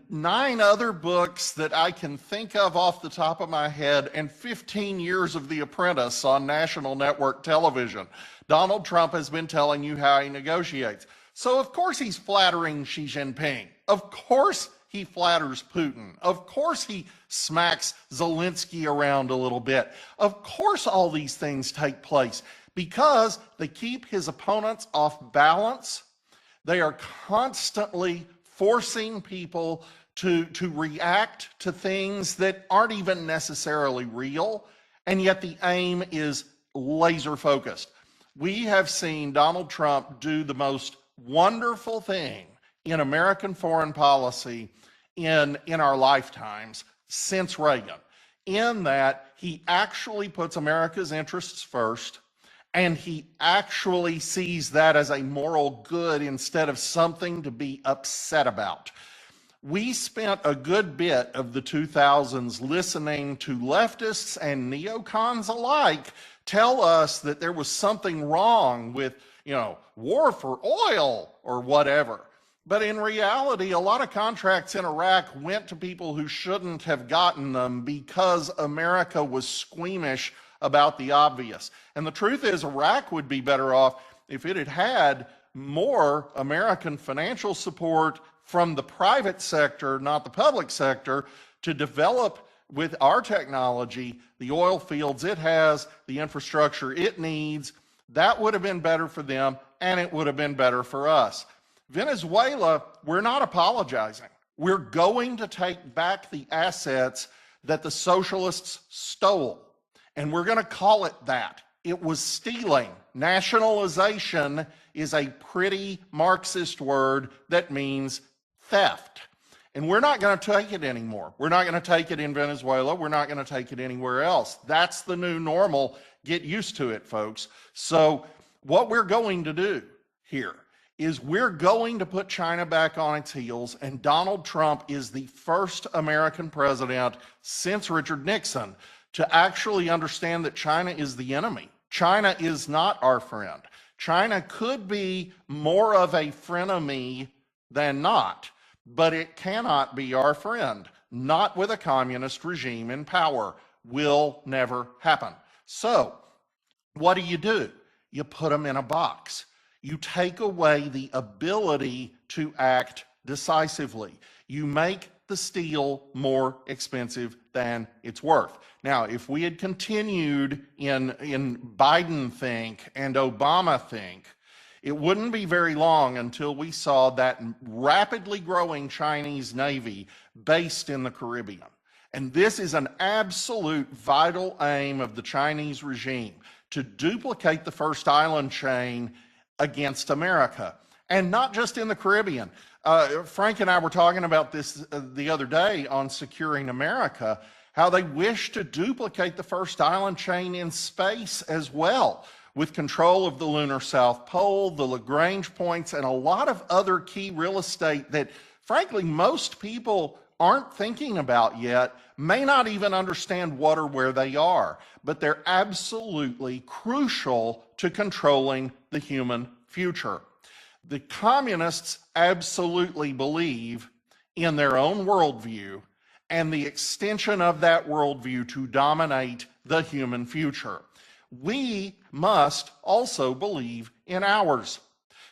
9 other books that I can think of off the top of my head, and 15 years of The Apprentice on national network television. Donald Trump has been telling you how he negotiates. So of course he's flattering Xi Jinping. Of course he flatters Putin. Of course he smacks Zelensky around a little bit. Of course all these things take place because they keep his opponents off balance. They are constantly forcing people to react to things that aren't even necessarily real, and yet the aim is laser focused. We have seen Donald Trump do the most wonderful thing in American foreign policy in our lifetimes since Reagan, in that he actually puts America's interests first And he actually sees that as a moral good instead of something to be upset about. We spent a good bit of the 2000s listening to leftists and neocons alike tell us that there was something wrong with, war for oil or whatever. But in reality, a lot of contracts in Iraq went to people who shouldn't have gotten them because America was squeamish about the obvious. And the truth is, Iraq would be better off if it had had more American financial support from the private sector, not the public sector, to develop with our technology the oil fields it has, the infrastructure it needs. That would have been better for them, and it would have been better for us. Venezuela, we're not apologizing. We're going to take back the assets that the socialists stole, and we're going to call it that. It was stealing. Nationalization is a pretty Marxist word that means theft. And we're not going to take it anymore. We're not going to take it in Venezuela. We're not going to take it anywhere else. That's the new normal. Get used to it, folks. So what we're going to do here is we're going to put China back on its heels, and Donald Trump is the first American president since Richard Nixon to actually understand that China is the enemy. China is not our friend. China could be more of a frenemy than not, but it cannot be our friend. Not with a communist regime in power. Will never happen. So, what do? You put them in a box. You take away the ability to act decisively. You make the steel more expensive than it's worth. Now, if we had continued in Biden think and Obama think, it wouldn't be very long until we saw that rapidly growing Chinese Navy based in the Caribbean. And this is an absolute vital aim of the Chinese regime, to duplicate the first island chain against America. And not just in the Caribbean. Frank and I were talking about this the other day on Securing America, how they wish to duplicate the first island chain in space as well, with control of the lunar South Pole, the Lagrange points, and a lot of other key real estate that, frankly, most people aren't thinking about yet, may not even understand what or where they are, but they're absolutely crucial to controlling the human future. The communists absolutely believe in their own worldview and the extension of that worldview to dominate the human future. We must also believe in ours.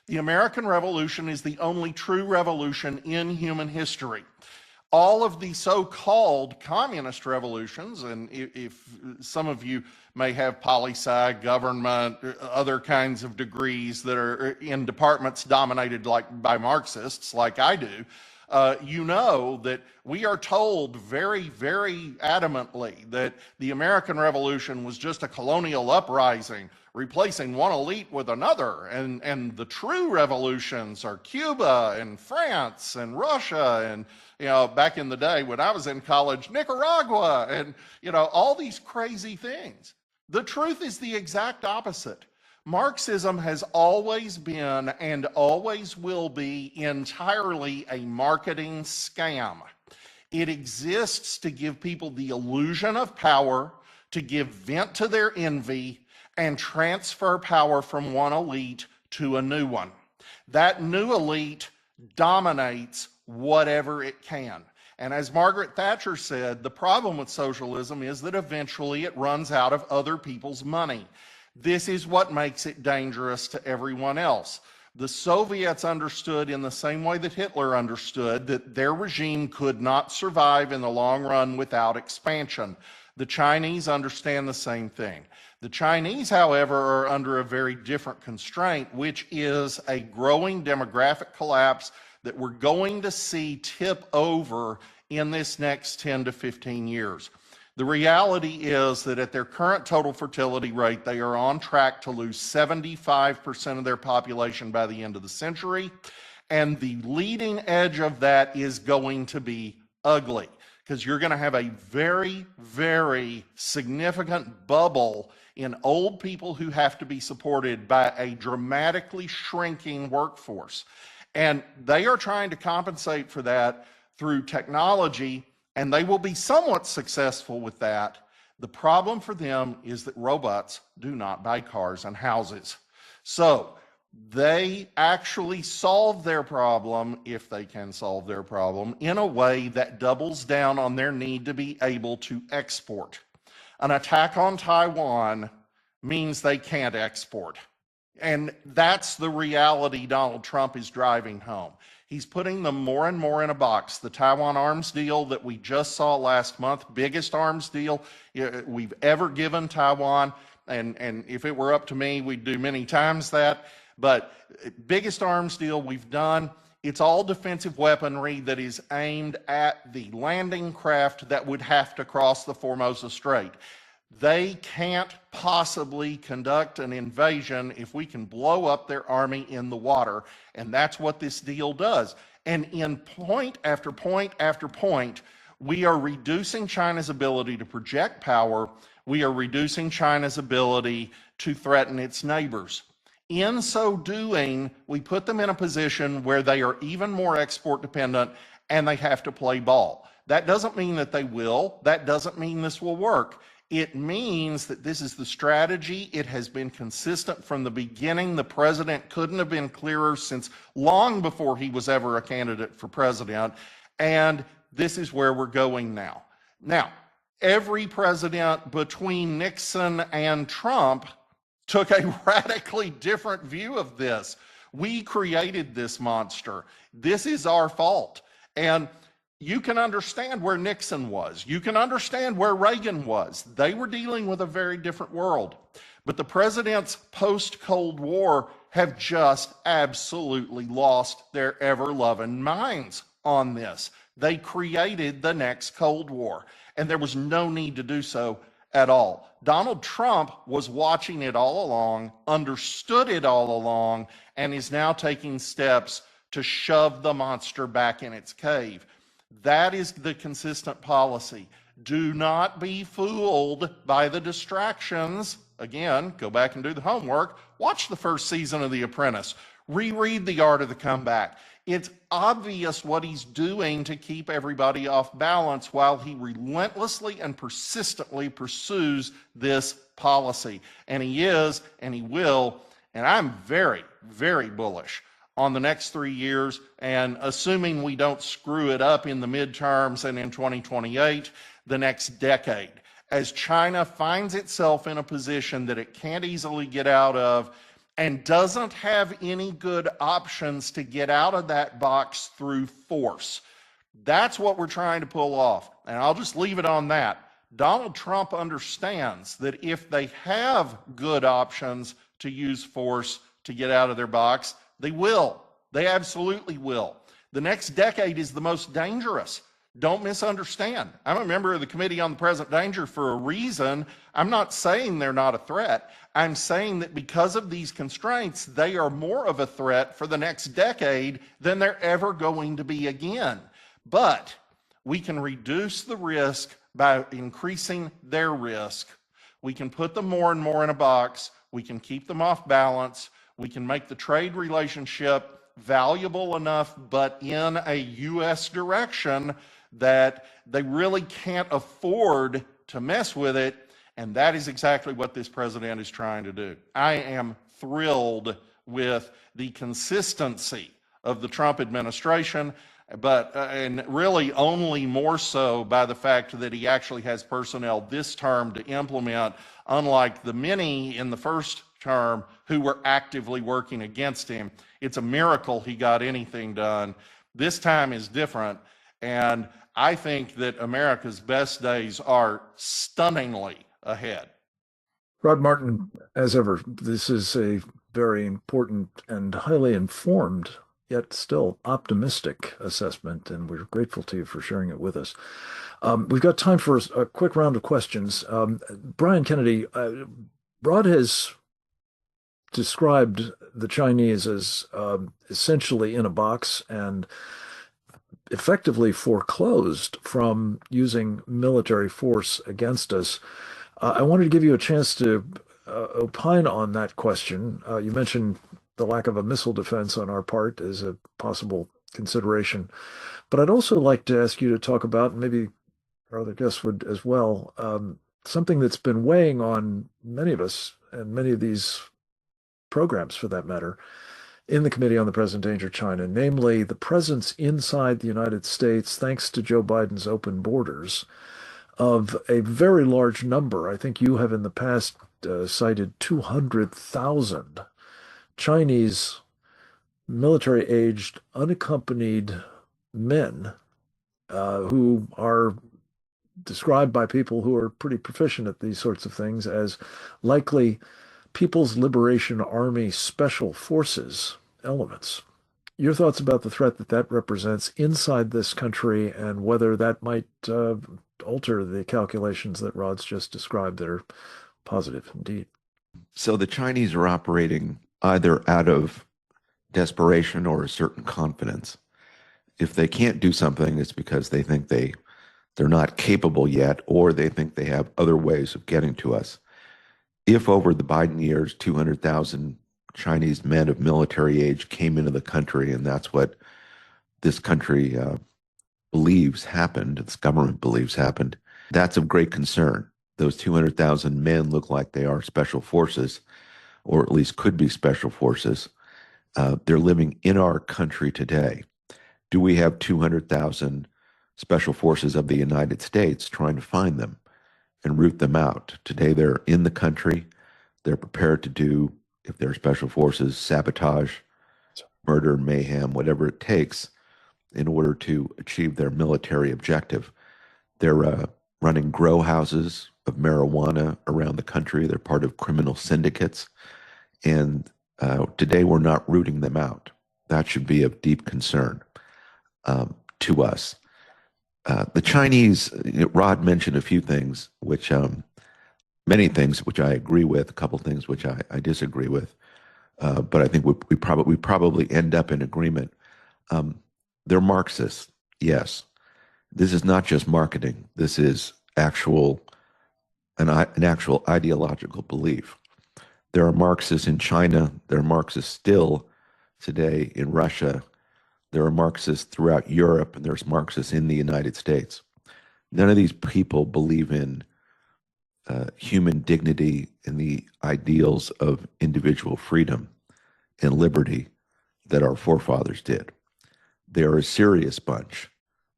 The American Revolution is the only true revolution in human history. All of the so-called communist revolutions, and if some of you may have poli-sci, government, other kinds of degrees that are in departments dominated by Marxists, like I do, you know that we are told very, very adamantly that the American Revolution was just a colonial uprising, replacing one elite with another, and the true revolutions are Cuba and France and Russia and, back in the day when I was in college, Nicaragua, and, all these crazy things. The truth is the exact opposite. Marxism has always been and always will be entirely a marketing scam. It exists to give people the illusion of power, to give vent to their envy, and transfer power from one elite to a new one. That new elite dominates whatever it can. And as Margaret Thatcher said, the problem with socialism is that eventually it runs out of other people's money. This is what makes it dangerous to everyone else. The Soviets understood in the same way that Hitler understood that their regime could not survive in the long run without expansion. The Chinese understand the same thing. The Chinese, however, are under a very different constraint, which is a growing demographic collapse that we're going to see tip over in this next 10 to 15 years. The reality is that at their current total fertility rate, they are on track to lose 75% of their population by the end of the century. And the leading edge of that is going to be ugly. because you're going to have a very, very significant bubble in old people who have to be supported by a dramatically shrinking workforce. And they are trying to compensate for that through technology, and they will be somewhat successful with that. The problem for them is that robots do not buy cars and houses. So they actually solve their problem, if they can solve their problem, in a way that doubles down on their need to be able to export. An attack on Taiwan means they can't export. And that's the reality Donald Trump is driving home. He's putting them more and more in a box. The Taiwan arms deal that we just saw last month, biggest arms deal we've ever given Taiwan. And if it were up to me, we'd do many times that. But biggest arms deal we've done. It's all defensive weaponry that is aimed at the landing craft that would have to cross the Formosa Strait. They can't possibly conduct an invasion if we can blow up their army in the water. And that's what this deal does. And in point after point after point, we are reducing China's ability to project power. We are reducing China's ability to threaten its neighbors. In so doing, we put them in a position where they are even more export dependent and they have to play ball. That doesn't mean that they will. That doesn't mean this will work. It means that this is the strategy. It has been consistent from the beginning. The president couldn't have been clearer since long before he was ever a candidate for president. And this is where we're going now. Now, every president between Nixon and Trump took a radically different view of this. We created this monster. This is our fault. And you can understand where Nixon was. You can understand where Reagan was. They were dealing with a very different world. But the presidents post-Cold War have just absolutely lost their ever-loving minds on this. They created the next Cold War, and there was no need to do so at all. Donald Trump was watching it all along, understood it all along, and is now taking steps to shove the monster back in its cave. That is the consistent policy. Do not be fooled by the distractions. Again, go back and do the homework. Watch the first season of The Apprentice. Reread The Art of the Comeback. It's obvious what he's doing to keep everybody off balance while he relentlessly and persistently pursues this policy. And he is, and he will, and I'm very, very bullish on the next 3 years, and assuming we don't screw it up in the midterms and in 2028, the next decade, as China finds itself in a position that it can't easily get out of and doesn't have any good options to get out of that box through force. That's what we're trying to pull off. And I'll just leave it on that. Donald Trump understands that if they have good options to use force to get out of their box, they will. They absolutely will. The next decade is the most dangerous. Don't misunderstand. I'm a member of the Committee on the Present Danger for a reason. I'm not saying they're not a threat. I'm saying that because of these constraints, they are more of a threat for the next decade than they're ever going to be again. But we can reduce the risk by increasing their risk. We can put them more and more in a box. We can keep them off balance. We can make the trade relationship valuable enough, but in a U.S. direction that they really can't afford to mess with it. And that is exactly what this president is trying to do. I am thrilled with the consistency of the Trump administration, but and really only more so by the fact that he actually has personnel this term to implement, unlike the many in the first term who were actively working against him. It's a miracle he got anything done. This time is different, and I think that America's best days are stunningly ahead. Rod Martin, as ever, this is a very important and highly informed, yet still optimistic assessment, and we're grateful to you for sharing it with us. We've got time for a quick round of questions. Brian Kennedy, Rod has described the Chinese as essentially in a box, and effectively foreclosed from using military force against us. I wanted to give you a chance to opine on that question. You mentioned the lack of a missile defense on our part as a possible consideration, but I'd also like to ask you to talk about, and maybe our other guests would as well, something that's been weighing on many of us and many of these programs, for that matter, in the Committee on the Present Danger China, namely the presence inside the United States, thanks to Joe Biden's open borders, of a very large number. I think you have in the past cited 200,000 Chinese military-aged, unaccompanied men who are described by people who are pretty proficient at these sorts of things as likely People's Liberation Army Special Forces elements. Your thoughts about the threat that that represents inside this country and whether that might alter the calculations that Rod's just described that are positive indeed. So the Chinese are operating either out of desperation or a certain confidence. If they can't do something, it's because they think they're not capable yet, or they think they have other ways of getting to us. If over the Biden years, 200,000 Chinese men of military age came into the country, and that's what this country believes happened, this government believes happened, that's of great concern. Those 200,000 men look like they are special forces, or at least could be special forces. They're living in our country today. Do we have 200,000 special forces of the United States trying to find them and root them out? Today they're in the country. They're prepared to do, if they're special forces, sabotage, murder, mayhem, whatever it takes in order to achieve their military objective. They're running grow houses of marijuana around the country. They're part of criminal syndicates. And today we're not rooting them out. That should be of deep concern to us. The Chinese, Rod mentioned a few things, which many things which I agree with, a couple things which I disagree with, but I think we probably end up in agreement. They're Marxists, yes. This is not just marketing. This is an actual ideological belief. There are Marxists in China. There are Marxists still today in Russia. There are Marxists throughout Europe, and there's Marxists in the United States. None of these people believe in human dignity and the ideals of individual freedom and liberty that our forefathers did. They are a serious bunch.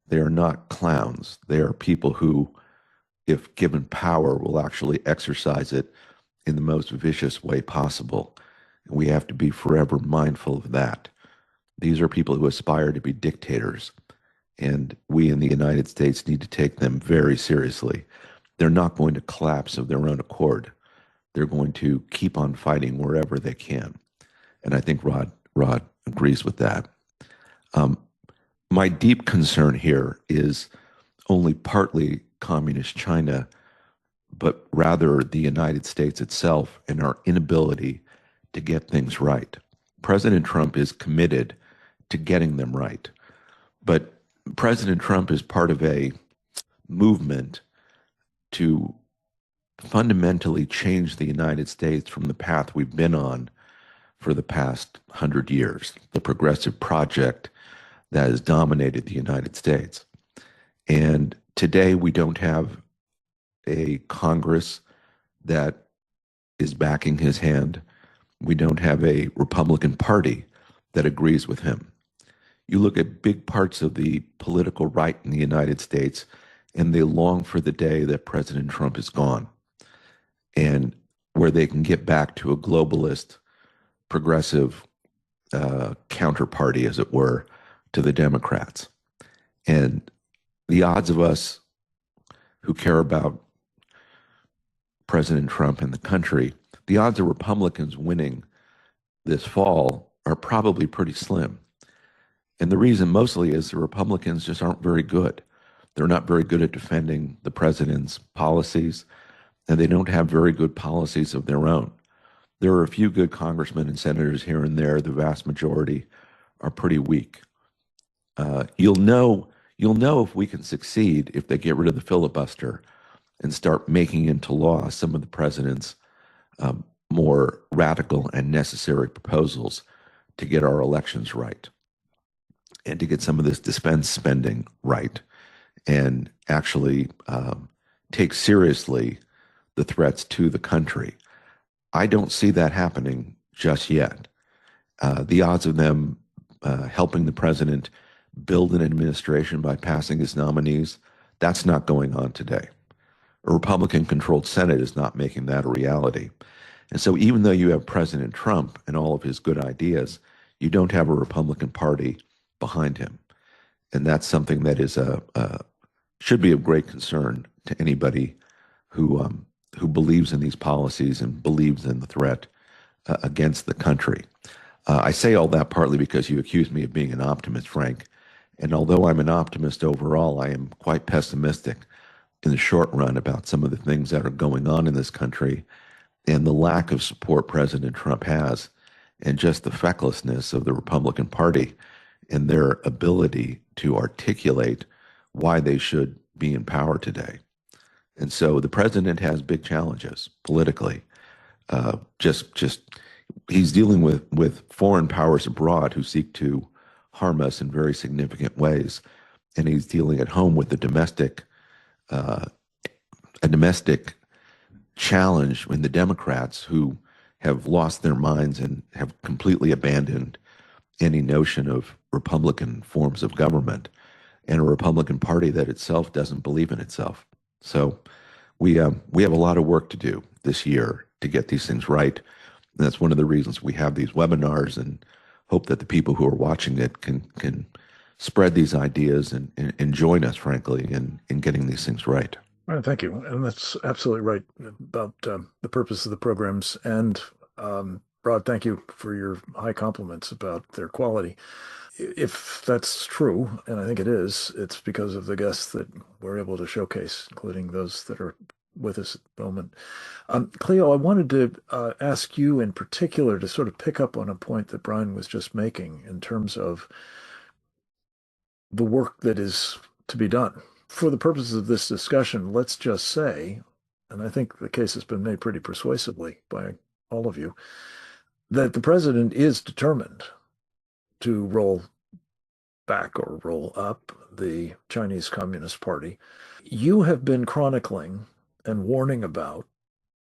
They are not clowns. They are people who, if given power, will actually exercise it in the most vicious way possible. And we have to be forever mindful of that. These are people who aspire to be dictators, and we in the United States need to take them very seriously. They're not going to collapse of their own accord. They're going to keep on fighting wherever they can. And I think Rod agrees with that. My deep concern here is only partly communist China, but rather the United States itself and our inability to get things right. President Trump is committed to getting them right. But President Trump is part of a movement to fundamentally change the United States from the path we've been on for the past 100 years, the progressive project that has dominated the United States. And today we don't have a Congress that is backing his hand. We don't have a Republican Party that agrees with him. You look at big parts of the political right in the United States, and they long for the day that President Trump is gone, and where they can get back to a globalist, progressive counterparty, as it were, to the Democrats. And the odds of us who care about President Trump and the country, the odds of Republicans winning this fall are probably pretty slim. And the reason mostly is the Republicans just aren't very good. They're not very good at defending the president's policies, and they don't have very good policies of their own. There are a few good congressmen and senators here and there. The vast majority are pretty weak. You'll know if we can succeed if they get rid of the filibuster and start making into law some of the president's more radical and necessary proposals to get our elections right and to get some of this defense spending right and actually take seriously the threats to the country. I don't see that happening just yet. The odds of them helping the president build an administration by passing his nominees, that's not going on today. A Republican-controlled Senate is not making that a reality. And so even though you have President Trump and all of his good ideas, you don't have a Republican Party behind him. And that's something that is should be of great concern to anybody who believes in these policies and believes in the threat against the country. I say all that partly because you accuse me of being an optimist, Frank. And although I'm an optimist overall, I am quite pessimistic in the short run about some of the things that are going on in this country and the lack of support President Trump has, and just the fecklessness of the Republican Party and their ability to articulate why they should be in power today. And so the president has big challenges politically. He's dealing with foreign powers abroad who seek to harm us in very significant ways, and he's dealing at home with a domestic challenge in the Democrats who have lost their minds and have completely abandoned any notion of Republican forms of government, and a Republican Party that itself doesn't believe in itself. So we have a lot of work to do this year to get these things right. And that's one of the reasons we have these webinars, and hope that the people who are watching it can spread these ideas and join us, frankly, in getting these things right. All right, thank you. And that's absolutely right about the purpose of the programs. And Rod, thank you for your high compliments about their quality. If that's true, and I think it is, it's because of the guests that we're able to showcase, including those that are with us at the moment. Cleo, I wanted to ask you in particular to sort of pick up on a point that Brian was just making in terms of the work that is to be done. For the purposes of this discussion, let's just say, and I think the case has been made pretty persuasively by all of you, that the president is determined to roll back or roll up the Chinese Communist Party. You have been chronicling and warning about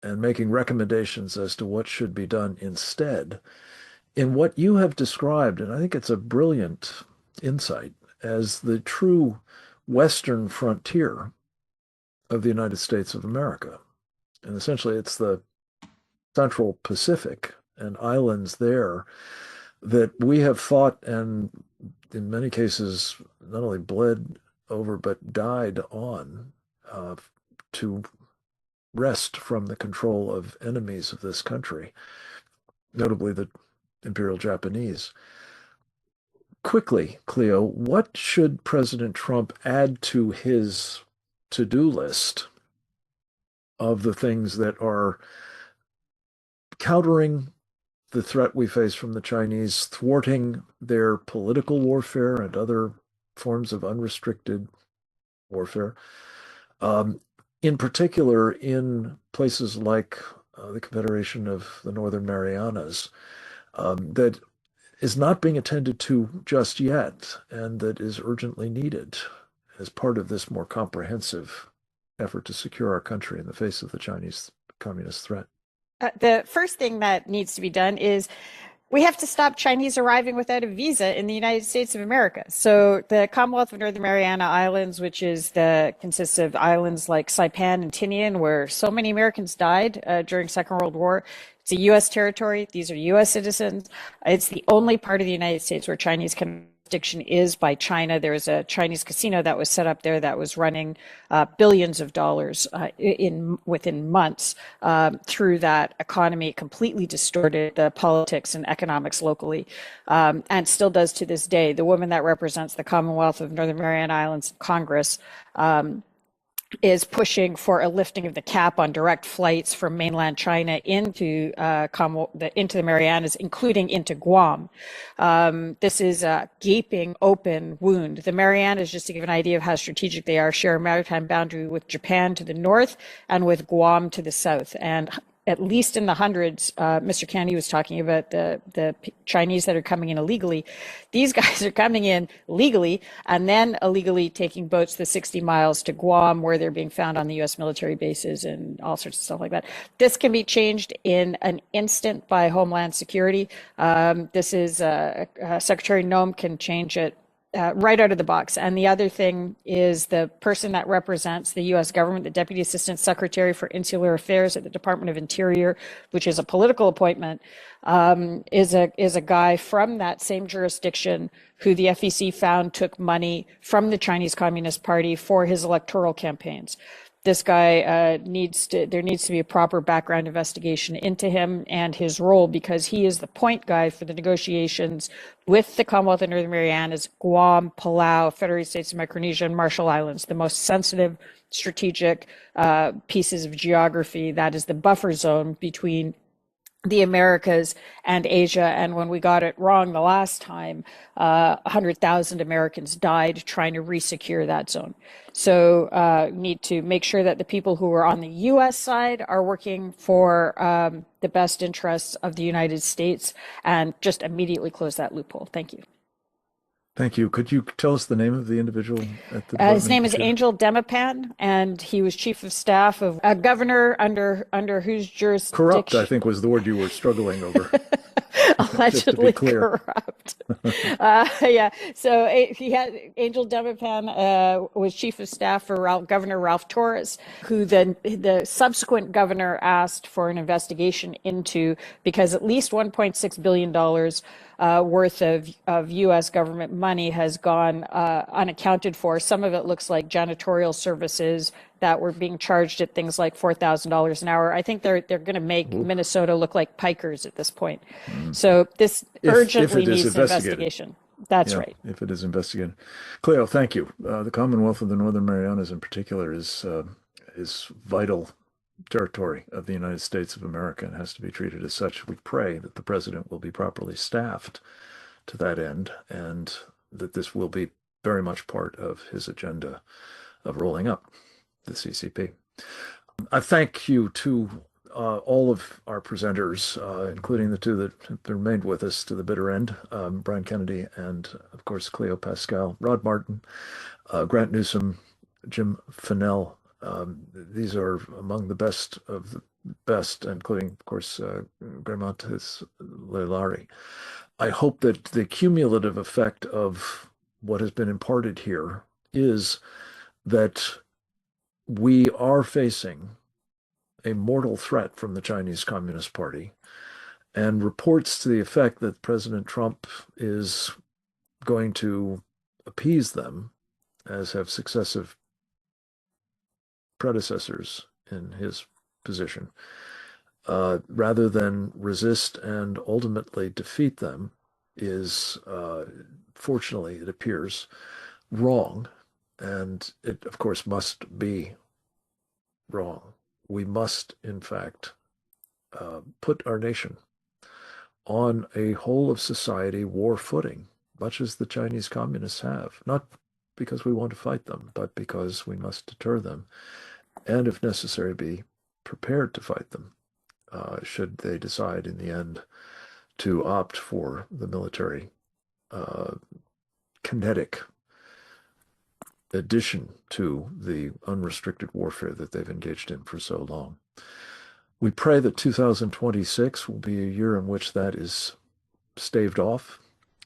and making recommendations as to what should be done instead in what you have described, and I think it's a brilliant insight, as the true western frontier of the United States of America. And essentially it's the Central Pacific and islands there that we have fought and in many cases not only bled over but died on to wrest from the control of enemies of this country, notably the Imperial Japanese. Quickly, Cleo, what should President Trump add to his to-do list of the things that are countering the threat we face from the Chinese, thwarting their political warfare and other forms of unrestricted warfare, in particular in places like the Confederation of the Northern Marianas, that is not being attended to just yet and that is urgently needed as part of this more comprehensive effort to secure our country in the face of the Chinese communist threat? The first thing that needs to be done is we have to stop Chinese arriving without a visa in the United States of America. So the Commonwealth of Northern Mariana Islands, which consists of islands like Saipan and Tinian, where so many Americans died during Second World War. It's a U.S. territory. These are U.S. citizens. It's the only part of the United States where Chinese jurisdiction is by China. There was a Chinese casino that was set up there that was running billions of dollars within months through that economy, completely distorted the politics and economics locally, and still does to this day. The woman that represents the Commonwealth of Northern Mariana Islands in Congress is pushing for a lifting of the cap on direct flights from mainland China into the Marianas, including into Guam. This is a gaping open wound. The Marianas, just to give an idea of how strategic they are, share a maritime boundary with Japan to the north and with Guam to the south. And at least in the hundreds, Mr. Kennedy was talking about the Chinese that are coming in illegally. These guys are coming in legally and then illegally taking boats the 60 miles to Guam, where they're being found on the U.S. military bases and all sorts of stuff like that. This can be changed in an instant by Homeland Security. This is Secretary Noem can change it right out of the box. And the other thing is the person that represents the U.S. government, the Deputy Assistant Secretary for Insular Affairs at the Department of Interior, which is a political appointment, is a guy from that same jurisdiction who the FEC found took money from the Chinese Communist Party for his electoral campaigns. This guy there needs to be a proper background investigation into him and his role, because he is the point guy for the negotiations with the Commonwealth of Northern Marianas, Guam, Palau, Federated States of Micronesia, and Marshall Islands, the most sensitive strategic pieces of geography. That is the buffer zone between the Americas and Asia. And when we got it wrong the last time, 100,000 Americans died trying to resecure that zone. So need to make sure that the people who are on the U.S. side are working for the best interests of the United States, and just immediately close that loophole. Thank you. Thank you. Could you tell us the name of the individual at the His name is Angel Demipan, and he was chief of staff of a governor under whose jurisdiction. Corrupt, I think, was the word you were struggling over. Allegedly corrupt. Yeah. So he had Angel Demipan was chief of staff for Governor Ralph Torres, who then the subsequent governor asked for an investigation into, because at least $1.6 billion worth of U.S. government money has gone unaccounted for. Some of it looks like janitorial services that were being charged at things like $4,000 an hour. I think they're going to make Minnesota look like pikers at this point. So this urgently needs an investigation. That's right. If it is investigated. Cleo, thank you. The Commonwealth of the Northern Marianas in particular is vital territory of the United States of America and has to be treated as such. We pray that the president will be properly staffed to that end, and that this will be very much part of his agenda of rolling up the CCP. I thank you to all of our presenters, including the two that have remained with us to the bitter end, Brian Kennedy and, of course, Cleo Pascal, Rod Martin, Grant Newsom, Jim Fennell. These are among the best of the best, including, of course, Gramontes Leilari. I hope that the cumulative effect of what has been imparted here is that we are facing a mortal threat from the Chinese Communist Party, and reports to the effect that President Trump is going to appease them, as have successive predecessors in his position, rather than resist and ultimately defeat them, is, fortunately, it appears, wrong. And it, of course, must be wrong. We must, in fact, put our nation on a whole of society war footing, much as the Chinese communists have, not because we want to fight them, but because we must deter them, and if necessary, be prepared to fight them, should they decide in the end to opt for the military kinetic addition to the unrestricted warfare that they've engaged in for so long. We pray that 2026 will be a year in which that is staved off,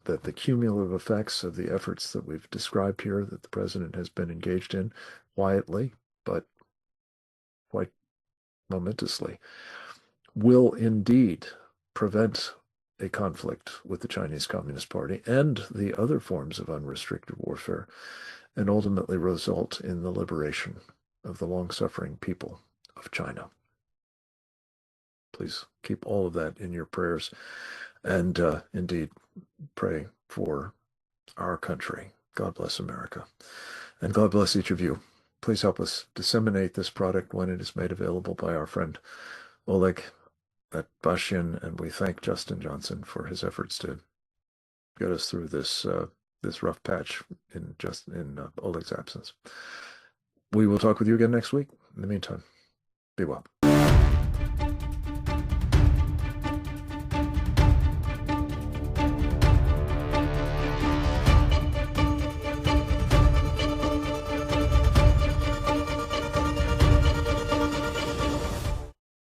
that the cumulative effects of the efforts that we've described here, that the president has been engaged in quietly, but quite momentously, will indeed prevent a conflict with the Chinese Communist Party and the other forms of unrestricted warfare, and ultimately result in the liberation of the long-suffering people of China. Please keep all of that in your prayers, and indeed pray for our country. God bless America, and God bless each of you. Please help us disseminate this product when it is made available by our friend Oleg at Bashian, and we thank Justin Johnson for his efforts to get us through this rough patch in Oleg's absence. We will talk with you again next week. In the meantime, be well.